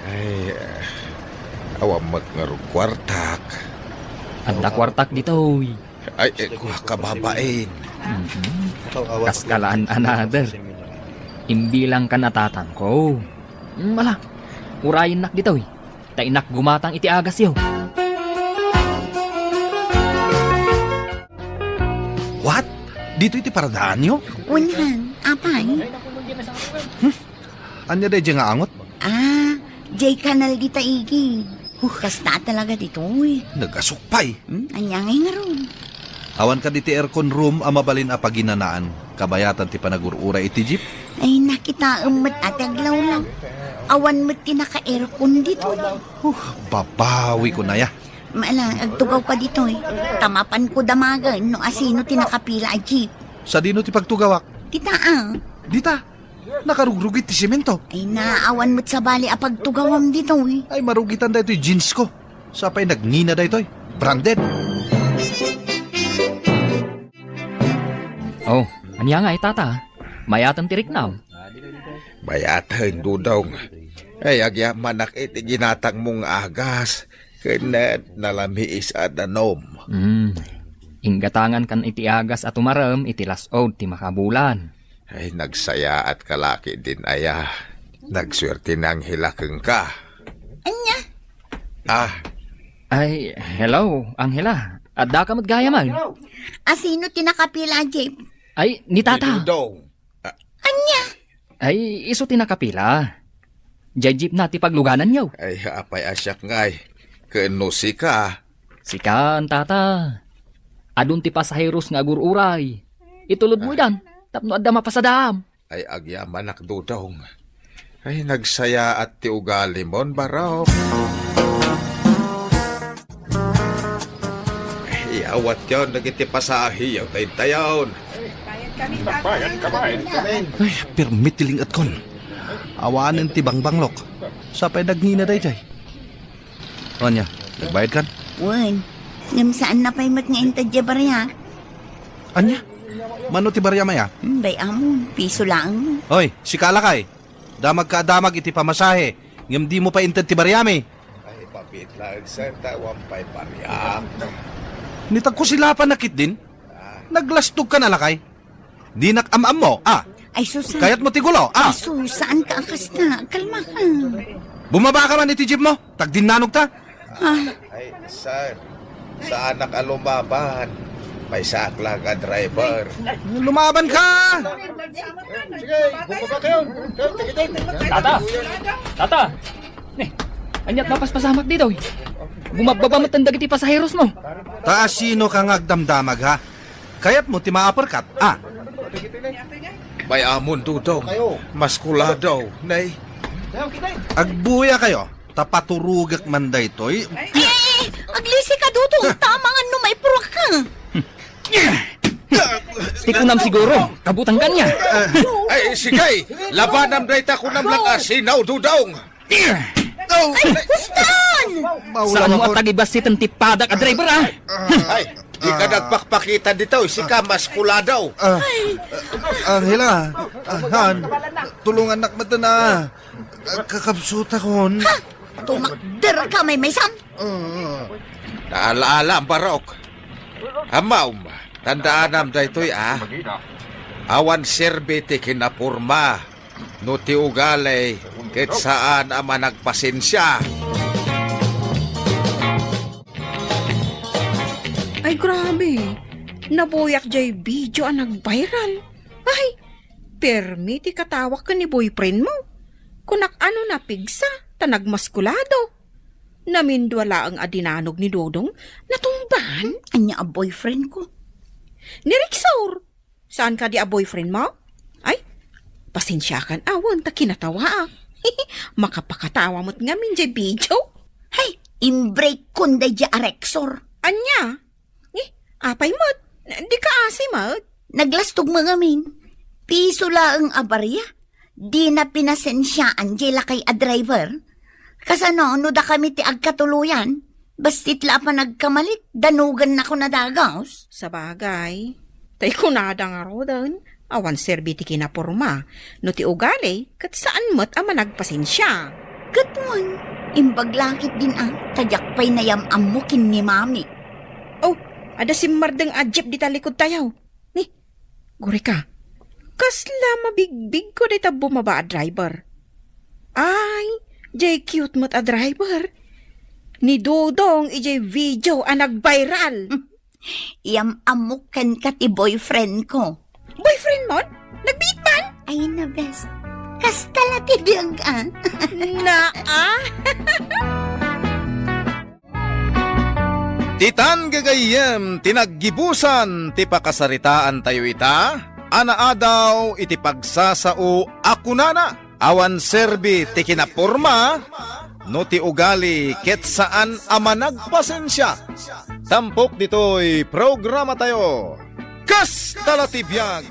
Ay, awamak nga rin kwartak. Anda kwartak dito. Ay, kuha kababain. Kaskalaan another. Imbilang ka natatang ko. Mala, urayin nak dito. Tainak gumatang iti agas yo. What? Dito iti paradaan nyo? Unhan, apay? Anya day nga angot? Jay kanal kita igi. Kasta talaga dito eh. Nagasukpay. Anyangay nga ron. Awan ka diti aircon room amabalin apaginanaan. Kabayatan ti panagurura iti jeep. Ay nakita umat at aglaw lang. Awan mo't tinaka-aircon dito. Babawi ko na ya. Maala, agtugaw ka dito eh. Tamapan ko damagan no asino tinakapila a jeep. Sa dino ti pagtugawak? Kita Dita, nakarugrugit ti simento. Ay naawan mo't sa bali a pagtugawam dito eh. Ay marugitan da ito'y jeans ko. Sapay nagnina da ito'y. Branded. Oh, anya nga tata. Mayatan tirik na. Bayatan, Dudong. Ay, agya manak iti ginatang mong agas. Kaya nalamiis at nanom. Inggatangan kan iti agas at umaram iti lasod ti makabulan. Ay, nagsaya at kalaki din aya. Nagswerte ng hilakeng ka. Anya? Ay, hello, Anghela. Adda ka matgaya man. Asino tinakapila a jeep? Ay, ni tata. Dudong. Anya? Ay, iso tinakapila. Jay jeep na ti pagluganan yaw. Ay, apay asyak ngay. Kenusi ka. Sikan, tata. Adun ti pasaheros nga agururay. Itulod mo dan. Tapno adda mapasadam. Ay agyaman ak dudong. Ay nagsaya at ti ugali mon baraw. Ay awat yon nagiti pasahiyaw tayo tayon. Ay, permit tiling at kon. Awanan ti bangbanglok. Sapay nagnina day jay. Anya, nagbayad kan? Wen, ngam saan na pa'y matngainta dya barya? Anya? Mano ti barya maya? Bay amon, piso lang. Hoy, si Kalakay. Damag ka damag iti pamasahe. Ngam di mo pa intad ti baryami. Ay papit lang sa tawang pa'y pariyak. Nitag ko sila pa nakit din. Naglastog ka na lakay. Di nakamam mo, Ay susan. Kayat mo tigulo, Ay saan ka akas na? Kalma ka. Bumaba ka man iti jeep mo. Tagdinanog ta. Ay sir, sa anak alumaban. May sakla ka driver. Lumaban ka! Tata! Anyat mapaspasamak dito. Bumababa mo tandag iti pasaheros mo. Taas sino ka ngagdamdamag ha? Kayat mo ti maaperkat, May amon dudong. Maskula daw, nay. Agbuya kayo. Tapaturugak man daytoy. Aglisi ka dudong. Tama nga no, may purok ka. Tikunam siguro. Kabutang kanya. Ay sigay, labanam dayta ko nam lang asinaw dudong. Saan mo at tagibasitan ti padak a driver Ay, di ka nagpakpakita dito, sika maskula daw. Angela, Han, tulungan nak mata na. Kakabsuta kon. Tumakder ka may sam. Naalaala ang barok. Amaw, tandaan daytoy Awan serbe ti kinapurma. No ti ugalay, ket saan ama nagpasensya. Ay, grabe. Nabuyak jay video ang nag-viral. Ay, permiti katawak ka ni boyfriend mo. Kunak ano na pigsa, tanagmaskulado. Namindwala ang adinanog ni Dodong, natumban. Anya a boyfriend ko. Ni Rixor, saan ka di a boyfriend mo? Ay, pasensya kan awon ta kinatawa ah. Makapakatawa mo't ngamin jay video. Hay, imbreak kunday dya areksor. Anya? Apay mo't, di ka asi mo't. Naglastog mga min. Piso lang ang abarya. Di na pinasensyaan jela kay a driver. Kasano, no da kami ti agkatuluyan. Bastit la pa nagkamalit, danugan na ko na dagaws. Sa bagay, tay kunada nga ro doon. Awan serbi ti kinapurma. No ti ugali, kat saan mo't ama nagpasensya. Katwan, imbaglakit din tadyak pa'y nayamam mo kin ni mami. Oh, ada si Mardeng ajip di talikod tayaw. Ni, guri ka. Kasla mabigbig ko dita bumaba a driver. Ay, jay cute mo't a driver. Ni Dodong ijay video a nag-viral. Amukan ka ti boyfriend ko. Boyfriend mo? Nagbeat man? Ay na best. Kastala ti biyang ka. Titan gagayem, tinaggibusan, ti pakasaritaan tayo ita, anaadaw iti pagsasao akunana, awan serbi ti kinapurma, no ti ugali ket saan ama nagpasensya. Tampok dito'y programa tayo. Kas talatibiyag!